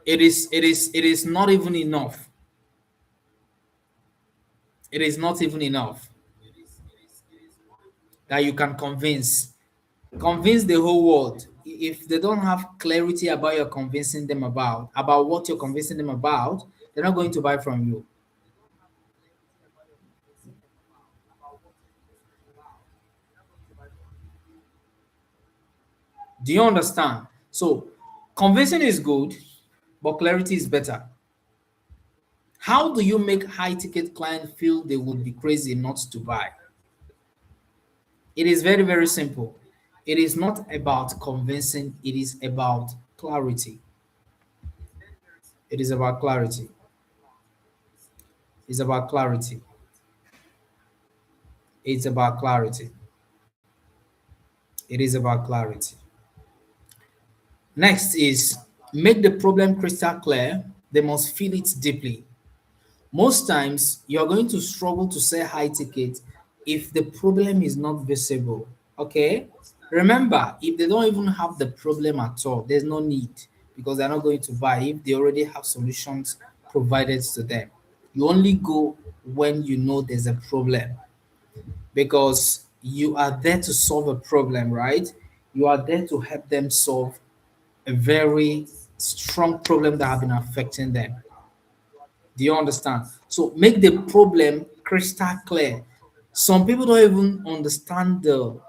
it is not even enough. It is not even enough that you can convince the whole world. If they don't have clarity about you're convincing them about what you're convincing them about, they're not going to buy from you. Do you understand? So convincing is good, but clarity is better. How do you make high ticket clients feel they would be crazy not to buy? It is very, very simple. It is not about convincing, it is about clarity. It is about clarity. It's about clarity. It's about clarity. It is about clarity. Next is make the problem crystal clear. They must feel it deeply. Most times, you're going to struggle to sell high ticket if the problem is not visible. Okay? Remember, if they don't even have the problem at all, there's no need because they're not going to buy if they already have solutions provided to them. You only go when you know there's a problem because you are there to solve a problem, right? You are there to help them solve a very strong problem that have been affecting them. Do you understand? So make the problem crystal clear. Some people don't even understand the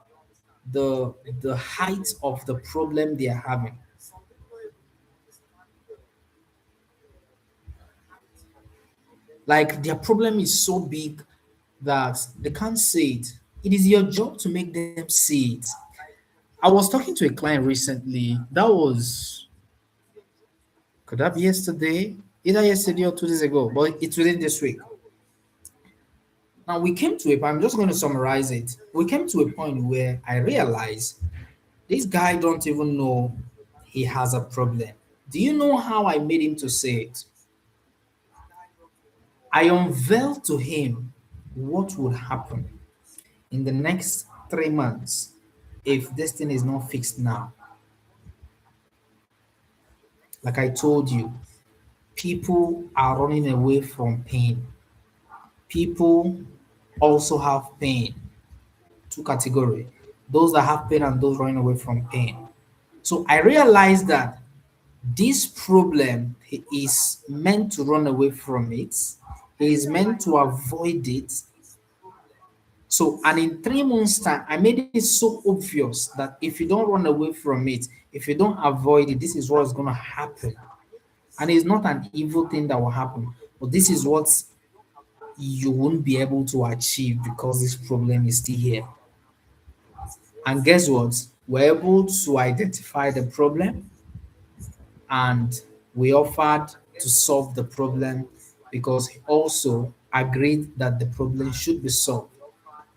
the height of the problem they are having. Like their problem is so big that they can't see it. It is your job to make them see it. I was talking to a client recently. That was could that be yesterday? Either yesterday or 2 days ago, but it's within this week. Now we came to a point, I'm just going to summarize it. We came to a point where I realized this guy don't even know he has a problem. Do you know how I made him to say it? I unveiled to him what would happen in the next 3 months if this thing is not fixed now. Like I told you, people are running away from pain. People also have pain. Two category. Those that have pain and those running away from pain. So I realized that this problem he is meant to run away from it. He is meant to avoid it. So, and in 3 months' time, I made it so obvious that if you don't run away from it, if you don't avoid it, this is what's going to happen. And it's not an evil thing that will happen, but this is what you won't be able to achieve because this problem is still here. And guess what? We're able to identify the problem and we offered to solve the problem because he also agreed that the problem should be solved.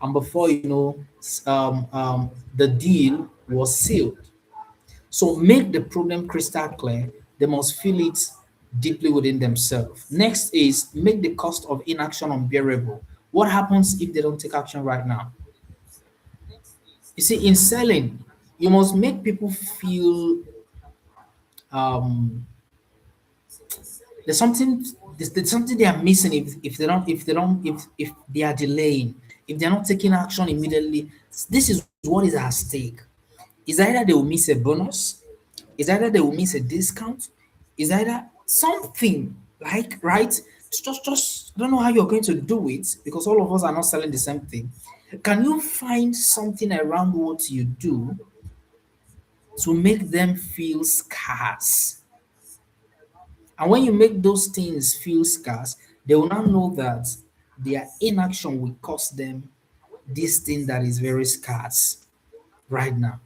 And before you know, the deal was sealed. So make the problem crystal clear. They must feel it deeply within themselves. Next is make the cost of inaction unbearable. What happens if they don't take action right now? You see, in selling, you must make people feel um, there's something there's something they are missing if they don't if they are delaying. If they're not taking action immediately, this is what is at stake. Is either they will miss a bonus, is either they will miss a discount, is either something like right. Just I don't know how you're going to do it because all of us are not selling the same thing. Can you find something around what you do to make them feel scarce? And when you make those things feel scarce, they will now know that their inaction will cost them this thing that is very scarce right now.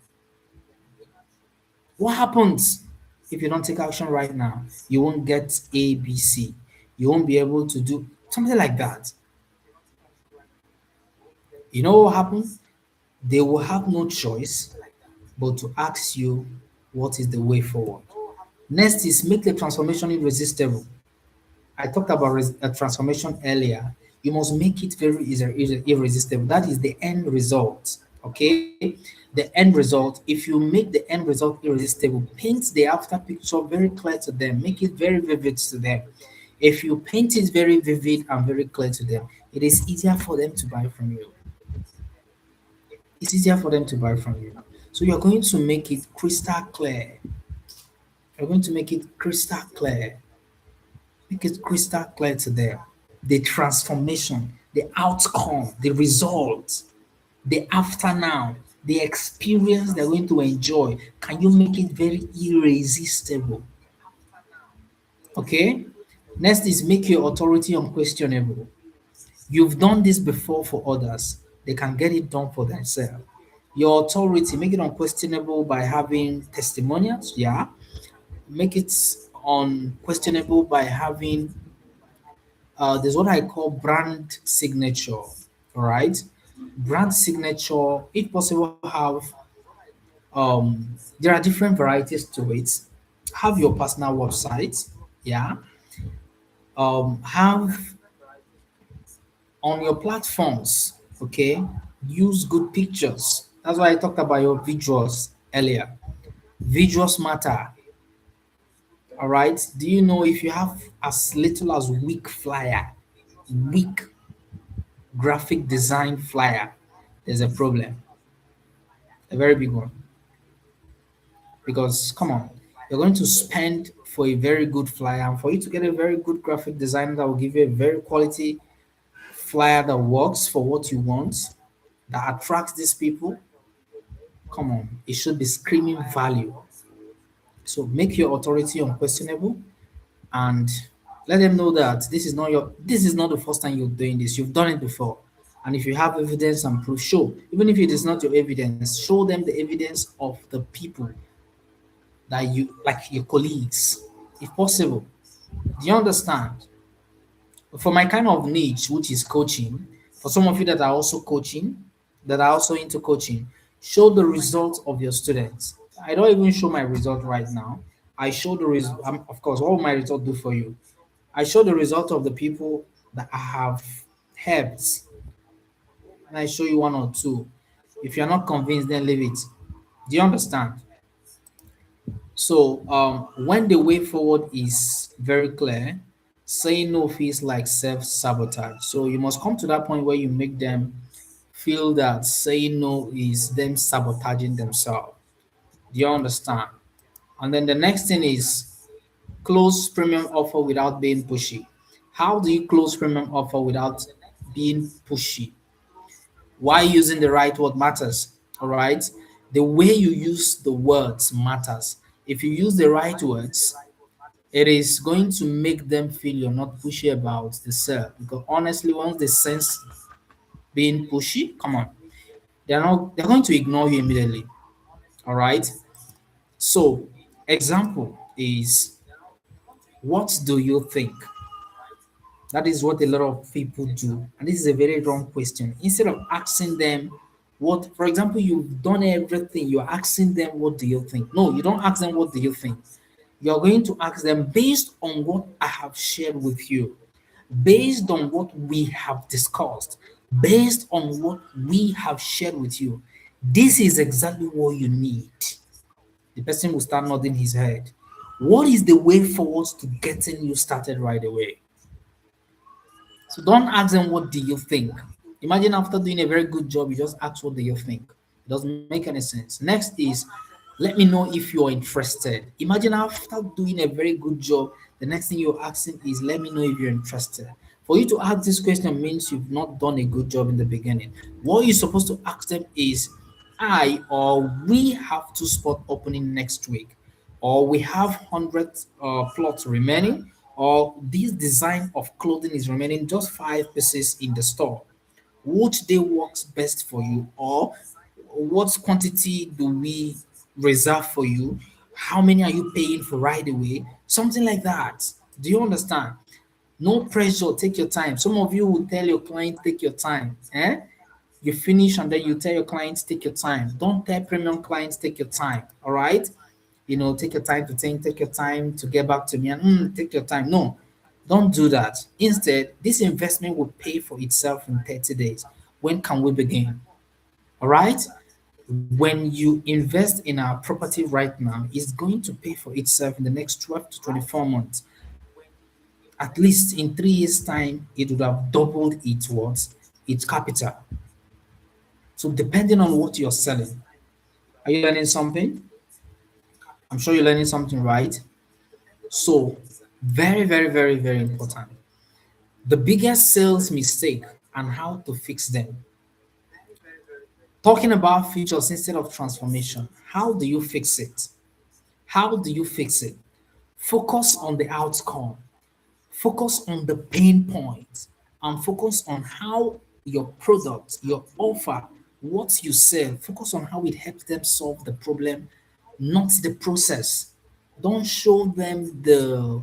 What happens if you don't take action right now? You won't get A, B, C. You won't be able to do something like that. You know what happens? They will have no choice but to ask you what is the way forward. Next is make the transformation irresistible. I talked about a transformation earlier. You must make it very irresistible. That is the end result. Okay, the end result. If you make the end result irresistible, paint the after picture very clear to them. Make it very vivid to them. If you paint it very vivid and very clear to them, it is easier for them to buy from you. It's easier for them to buy from you. So you're going to make it crystal clear. You're going to make it crystal clear. Make it crystal clear to them. The transformation, the outcome, the result, the after now, the experience they're going to enjoy. Can you make it very irresistible? Okay? Next is make your authority unquestionable. You've done this before for others, they can get it done for themselves. Your authority, make it unquestionable by having testimonials, yeah. Make it unquestionable by having there's what I call brand signature. All right, brand signature. If possible, have there are different varieties to it. Have your personal website, yeah. Have on your platforms, okay. Use good pictures. That's why I talked about your visuals earlier. Visuals matter. All right. Do you know if you have as little as weak flyer, weak graphic design flyer, there's a problem, a very big one. Because come on, you're going to spend for a very good flyer, and for you to get a very good graphic designer that will give you a very quality flyer that works for what you want, that attracts these people. Come on, it should be screaming value. So make your authority unquestionable and let them know that this is not the first time you're doing this. You've done it before. And if you have evidence and proof, show. Even if it is not your evidence, show them the evidence of the people that you like your colleagues, if possible. Do you understand? For my kind of niche, which is coaching, for some of you that are also coaching, that are also into coaching, show the results of your students. I don't even show my result right now. I show the result. Of course, what will my result do for you? I show the result of the people that I have helped, and I show you one or two. If you're not convinced, then leave it. Do you understand? So, when the way forward is very clear, saying no feels like self sabotage. So, you must come to that point where you make them feel that saying no is them sabotaging themselves. Do you understand? And then the next thing is close premium offer without being pushy. How do you close premium offer without being pushy? Why using the right word matters. All right. The way you use the words matters. If you use the right words, it is going to make them feel you're not pushy about the sale. Because honestly, once they sense being pushy, come on, they're going to ignore you immediately. All right. So, example is what do you think? That is what a lot of people do. And this is a very wrong question. Instead of asking them what, for example, you've done everything, you're asking them, what do you think? No, you don't ask them, what do you think? You're going to ask them based on what I have shared with you, based on what we have discussed, based on what we have shared with you. This is exactly what you need. The person will start nodding his head. What is the way forward to getting you started right away? So don't ask them, what do you think? Imagine after doing a very good job, you just ask, what do you think? It doesn't make any sense. Next is, let me know if you're interested. Imagine after doing a very good job, the next thing you're asking is, let me know if you're interested. For you to ask this question means you've not done a good job in the beginning. What you're supposed to ask them is, I or we have two spot opening next week, or we have 100 plots remaining, or this design of clothing is remaining just 5 pieces in the store. Which day works best for you, or what quantity do we reserve for you? How many are you paying for right away? Something like that. Do you understand? No pressure, take your time. Some of you will tell your client, take your time. You finish and then you tell your clients, take your time. Don't tell premium clients, take your time. All right. Take your time to think, take your time to get back to me, and take your time. No, don't do that. Instead, this investment will pay for itself in 30 days. When can we begin? All right. When you invest in our property right now, it's going to pay for itself in the next 12 to 24 months. At least in 3 years' time, it would have doubled its capital. So depending on what you're selling, are you learning something? I'm sure you're learning something, right? So very, very, very, very important. The biggest sales mistake and how to fix them. Talking about features instead of transformation. How do you fix it? How do you fix it? Focus on the outcome. Focus on the pain point, and focus on how your product, your offer, what you sell, focus on how it helps them solve the problem, not the process. Don't show them the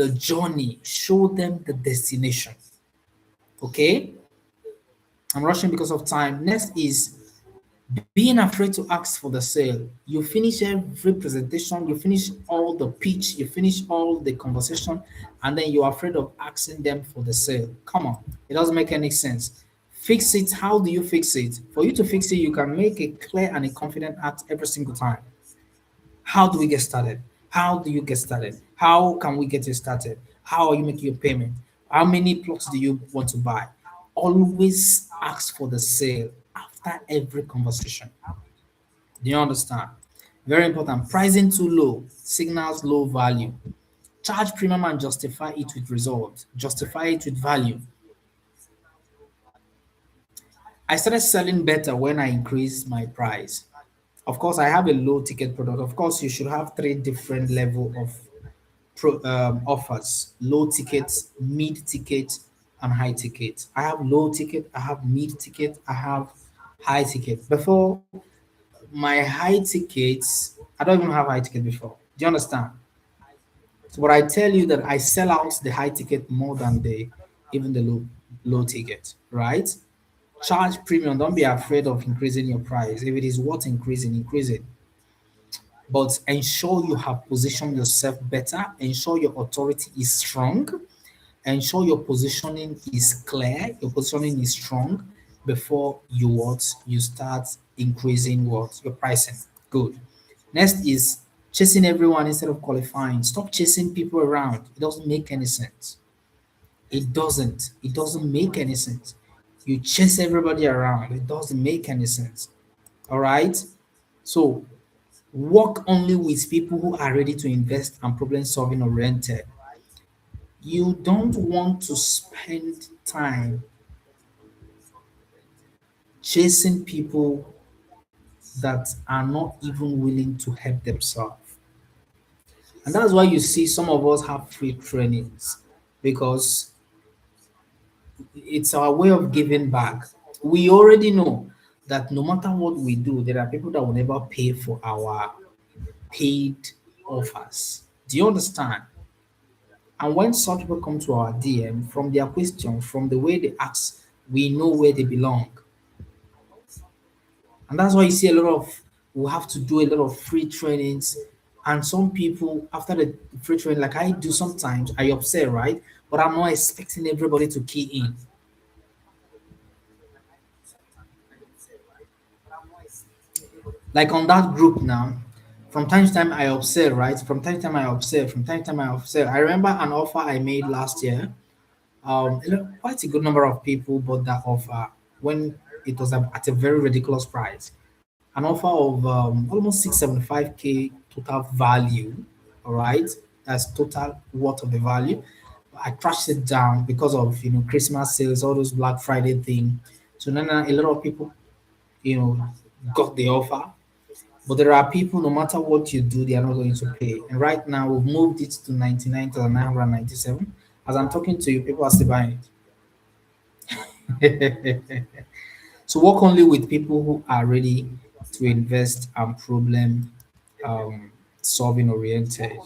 journey, show them the destination. Okay? I'm rushing because of time. Next is being afraid to ask for the sale. You finish every presentation, you finish all the pitch, you finish all the conversation, and then you're afraid of asking them for the sale. Come on, it doesn't make any sense. Fix it. How do you fix it? For you to fix it, you can make a clear and a confident act every single time. How do we get started? How do you get started? How can we get you started? How are you making your payment? How many plots do you want to buy? Always ask for the sale after every conversation. Do you understand? Very important. Pricing too low signals low value. Charge premium and justify it with results. Justify it with value. I started selling better when I increased my price. Of course, I have a low ticket product. Of course, you should have three different level of offers: low ticket, mid ticket, and high ticket. I have low ticket, I have mid ticket, I have high ticket. Before my high tickets, I don't even have high ticket before. Do you understand? So, but I tell you that I sell out the high ticket more than the even the low ticket, right? Charge premium. Don't be afraid of increasing your price. If it is worth increasing, increase it. But ensure you have positioned yourself better. Ensure your authority is strong. Ensure your positioning is clear. Your positioning is strong before you start increasing what your pricing. Good. Next is chasing everyone instead of qualifying. Stop chasing people around. It doesn't make any sense. It doesn't. It doesn't make any sense. You chase everybody around. It doesn't make any sense. All right. So work only with people who are ready to invest and problem solving oriented. You don't want to spend time chasing people that are not even willing to help themselves. And that's why you see some of us have free trainings, because it's our way of giving back. We already know that no matter what we do, there are people that will never pay for our paid offers. Do you understand? And when such people come to our DM, from their questions, from the way they ask, we know where they belong. And that's why you see a lot of, we have to do a lot of free trainings. And some people, after the free training, like I do sometimes, I observe, right? But I'm not expecting everybody to key in. Like on that group now, from time to time I observe, right? From time to time I observe, from time to time I observe. I remember an offer I made last year. quite a good number of people bought that offer when it was at a very ridiculous price. An offer of almost 675K total value. All right, that's total worth of the value. I crashed it down because of Christmas sales, all those Black Friday thing. So now a lot of people you know got the offer, but there are people, no matter what you do, they are not going to pay. And right now, we've moved it to 99,997. As I'm talking to you, people are still buying it. So work only with people who are ready to invest and problem um, solving oriented.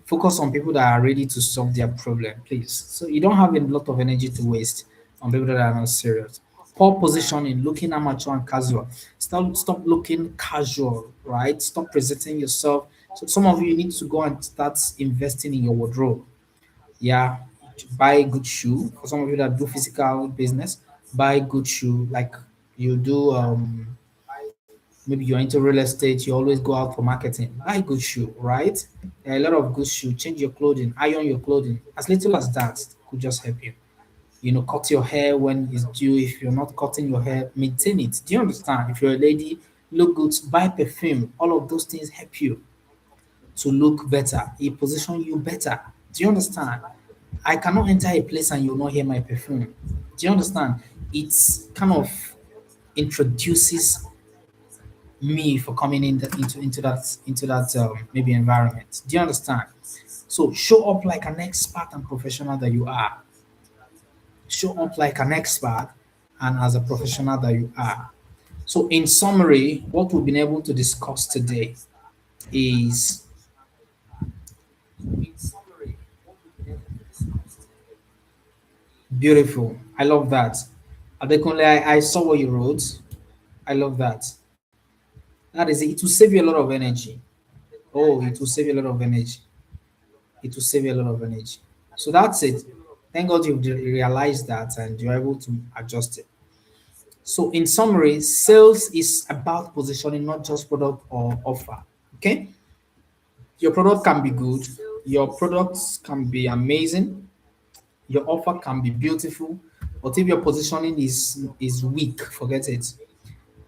Focus on people that are ready to solve their problem, please. So you don't have a lot of energy to waste on people that are not serious. Poor positioning, looking amateur and casual. Stop looking casual, right? Stop presenting yourself. So some of you need to go and start investing in your wardrobe. Yeah, buy a good shoe. For some of you that do physical business, buy good shoe. Like you do, maybe you're into real estate, you always go out for marketing. Buy good shoe, right? There are a lot of good shoe. Change your clothing, iron your clothing. As little as that could just help you. Cut your hair when it's due. If you're not cutting your hair, maintain it. Do you understand? If you're a lady, look good, buy perfume. All of those things help you to look better. It position you better. Do you understand? I cannot enter a place and you'll not hear my perfume. Do you understand? It's kind of introduces me for coming into that maybe environment. Do you understand? So show up like an expert and professional that you are. Show up like an expert and as a professional that you are. So in summary, what we've been able to discuss today is beautiful. I love that. Adekunle, I saw what you wrote. I love that. That is it. It will save you a lot of energy. Oh, it will save you a lot of energy. It will save you a lot of energy. So that's it. Thank God you've realized that and you're able to adjust it. So, in summary, sales is about positioning, not just product or offer. Okay, your product can be good, your products can be amazing, your offer can be beautiful, but if your positioning is weak, forget it.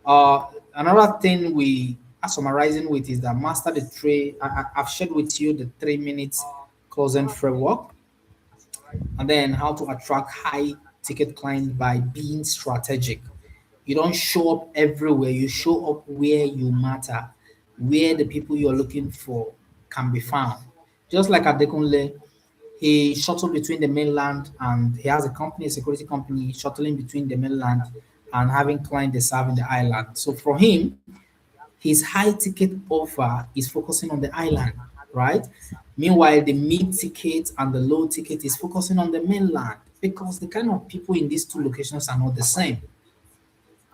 Another thing we are summarizing with is that master the three. I've shared with you the 3 minutes closing framework, and then how to attract high ticket clients by being strategic. You don't show up everywhere, you show up where you matter, where the people you're looking for can be found. Just like Adekunle, he shuttled between the mainland and he has a company, a security company, shuttling between the mainland and having clients they serve in the island. So for him, his high ticket offer is focusing on the island, right? Meanwhile, the mid ticket and the low ticket is focusing on the mainland because the kind of people in these two locations are not the same.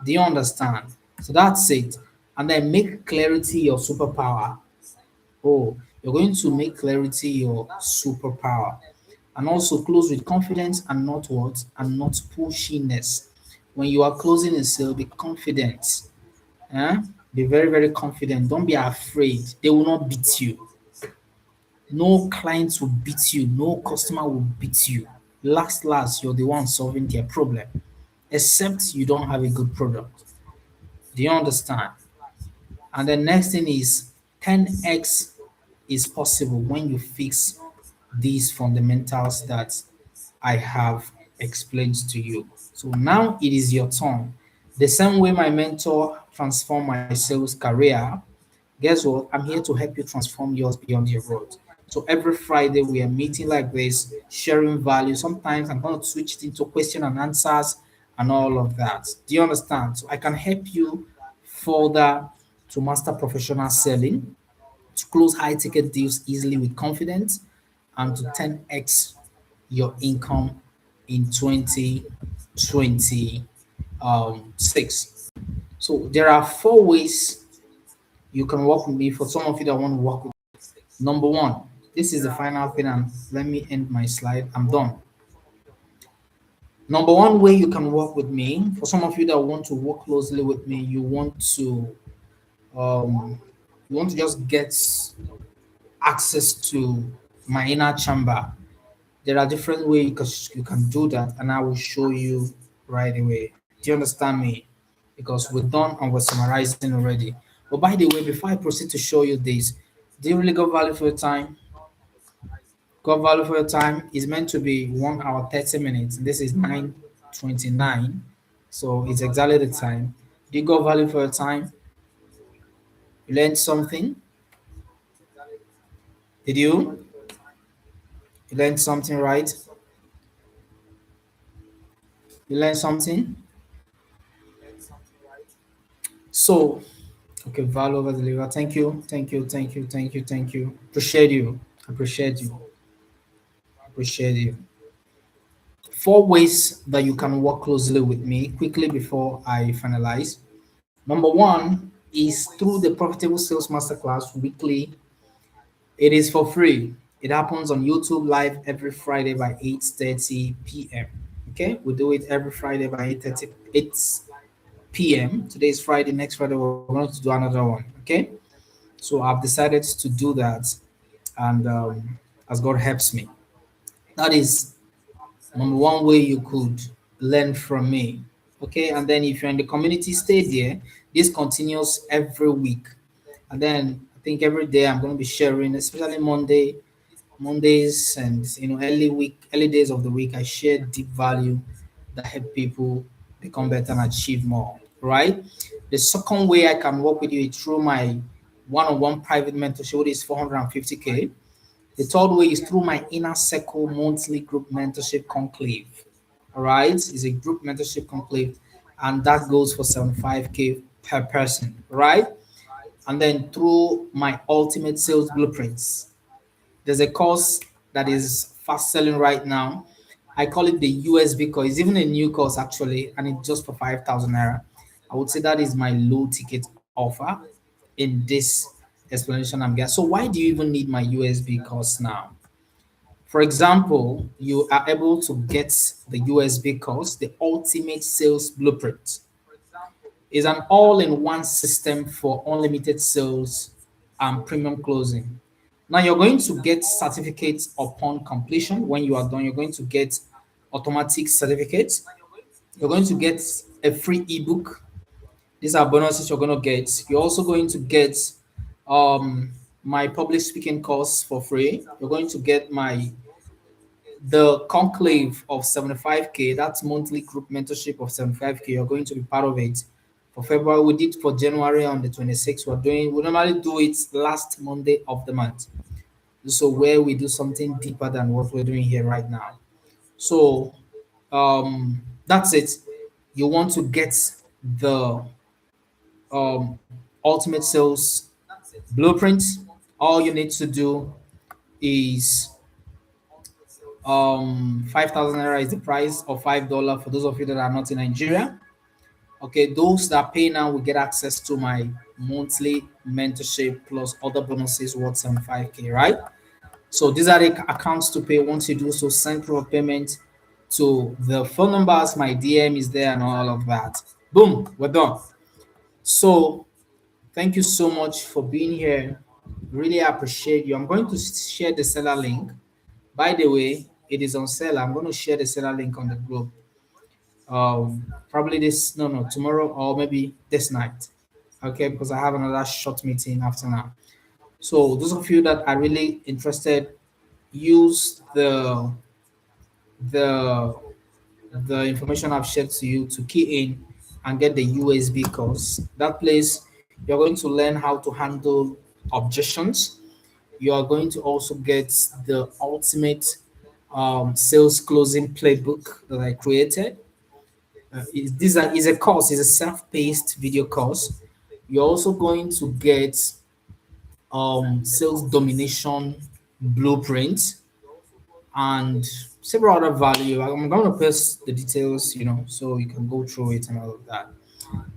Do you understand? So that's it. And then make clarity your superpower. Oh, you're going to make clarity your superpower. And also close with confidence and not what? And not pushiness. When you are closing a sale, be confident. Eh? Be very, very confident. Don't be afraid. They will not beat you. No clients will beat you. No customer will beat you. Last, you're the one solving their problem. Except you don't have a good product. Do you understand? And the next thing is 10x is possible when you fix these fundamentals that I have explained to you. So now it is your turn. The same way my mentor transformed my sales career, guess what? I'm here to help you transform yours beyond your road. So every Friday we are meeting like this, sharing value. Sometimes I'm going to switch it into question and answers and all of that. Do you understand? So I can help you further to master professional selling, to close high ticket deals easily with confidence, and to 10x your income in 2026. So there are 4 ways you can work with me for some of you that want to work with me. Number one, this is the final thing, and let me end my slide. I'm done. Number one way you can work with me, for some of you that want to work closely with me, um, you want to just get access to my inner chamber. There are different ways you can do that, and I will show you right away. Do you understand me? Because we're done and we're summarizing already. But by the way, before I proceed to show you this, do you really got value for your time? Got value for your time is meant to be 1 hour 30 minutes. This is 9:29, so it's exactly the time. Do you got value for your time? You learned something? Did you? You learned something, right? You learned something. So, okay, value over deliver. Thank you, thank you, thank you, thank you, thank you. Appreciate you. Appreciate you. Appreciate you. 4 ways that you can work closely with me quickly before I finalize. Number one is through the Profitable Sales Masterclass weekly. It is for free. It happens on YouTube live every Friday by 8:30 p.m. Okay, we do it every Friday by 8 p.m. Today is Friday. Next Friday we're going to do another one. Okay, so I've decided to do that, and as God helps me, that is number one way you could learn from me. Okay, and then if you're in the community, stay there. This continues every week, and then I think every day I'm going to be sharing, especially Mondays, and early days of the week. I share deep value that help people become better and achieve more. Right. The second way I can work with you is through my one-on-one private mentorship, which is 450K. The third way is through my inner circle monthly group mentorship conclave. All right, it's a group mentorship conclave, and that goes for 75K per person. Right, and then through my ultimate sales blueprints. There's a course that is fast selling right now. I call it the USB course. It's even a new course actually, and it's just for 5,000 naira. I would say that is my low ticket offer in this explanation I'm getting. So why do you even need my USB course now? For example, you are able to get the USB course, the ultimate sales blueprint. Is an all-in-one system for unlimited sales and premium closing. Now you're going to get certificates upon completion. When you are done, you're going to get automatic certificates. You're going to get a free ebook. These are bonuses you're going to get. You're also going to get um, my public speaking course for free. You're going to get the conclave of 75K, that's monthly group mentorship of 75K. You're going to be part of it. For February, we did for January on the 26th. We normally do it last Monday of the month. So where we do something deeper than what we're doing here right now. So that's it. You want to get the ultimate sales blueprint. All you need to do is 5,000 naira is the price, or $5 for those of you that are not in Nigeria. Okay, those that pay now will get access to my monthly mentorship plus other bonuses worth 75K, right? So these are the accounts to pay. Once you do so, send proof of payment to the phone numbers. My DM is there and all of that. Boom, we're done. So thank you so much for being here. Really appreciate you. I'm going to share the seller link. By the way, it is on sale. I'm going to share the seller link on the group. Probably this, no, tomorrow or maybe this night. Okay, because I have another short meeting after now. So those of you that are really interested, use the the information I've shared to you to key in and get the USB course. That place you're going to learn how to handle objections. You are going to also get the ultimate sales closing playbook that I created. Is a course, is a self-paced video course. You're also going to get sales domination blueprint and several other value. I'm going to paste the details, so you can go through it and all of that.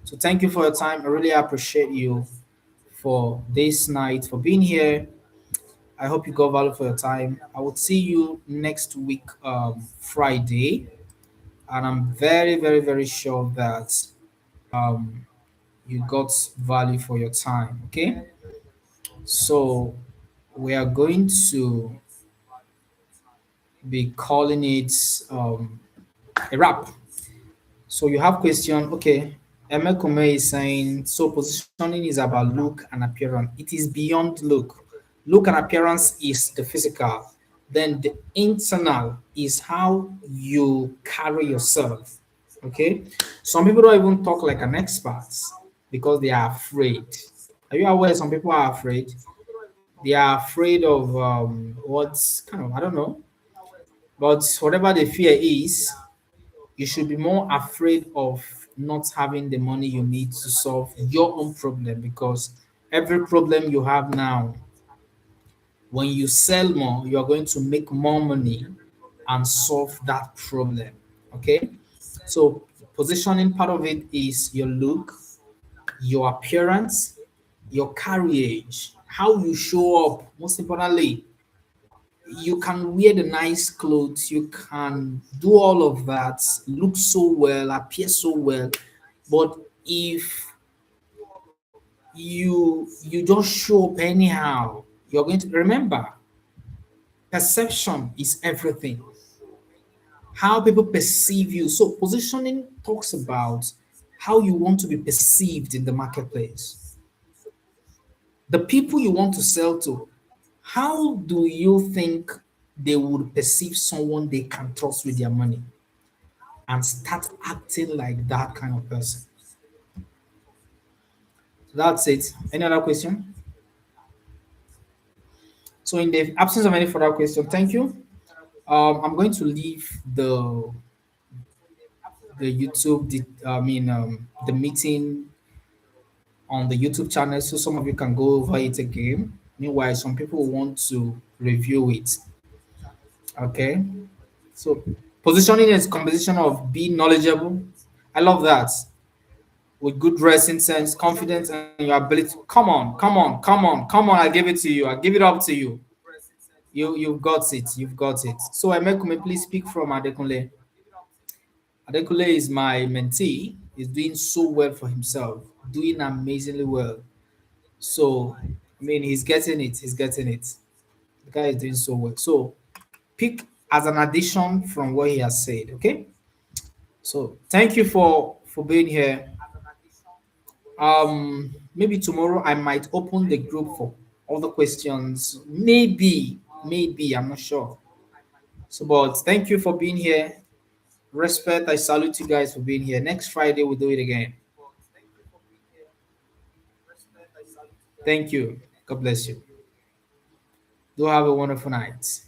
So thank you for your time. I really appreciate you for this night, for being here. I hope you got value for your time. I will see you next week, Friday, and I'm very, very, very sure that um, you got value for your time. Okay, so we are going to be calling it a wrap. So you have question. Okay, Emekume is saying so positioning is about look and appearance. It is beyond look. Look and appearance is the physical. Then the internal is how you carry yourself. Okay, some people don't even talk like an expert because they are afraid. Are you aware some people are afraid? They are afraid of what's kind of, I don't know, but whatever the fear is, you should be more afraid of not having the money you need to solve your own problem, because every problem you have now, when you sell more, you are going to make more money and solve that problem. Okay, so positioning, part of it is your look, your appearance, your carriage, how you show up. Most importantly, you can wear the nice clothes, you can do all of that, look so well, appear so well, but if you just show up anyhow, you're going to remember, perception is everything. How people perceive you. So positioning talks about how you want to be perceived in the marketplace. The people you want to sell to, how do you think they would perceive someone they can trust with their money, and start acting like that kind of person? So that's it. Any other question? So in the absence of any further question, thank you. I'm going to leave the YouTube, the meeting on the YouTube channel, so some of you can go over it again. Meanwhile, some people want to review it. Okay. So positioning is composition of being knowledgeable. I love that. With good dressing sense, confidence, and your ability. Come on, come on, come on, come on. I give it to you. I give it up to you. You've got it. You've got it. So Emekume, please speak from Adekunle. Adekunle is my mentee. He's doing so well for himself, doing amazingly well. So I mean, he's getting it. He's getting it. The guy is doing so well. So pick as an addition from what he has said. Okay. So thank you for being here. Maybe tomorrow I might open the group for other questions. Maybe I'm not sure. So, but thank you for being here. Respect. I salute you guys for being here. Next Friday we'll do it again. Thank you. God bless you. Do have a wonderful night.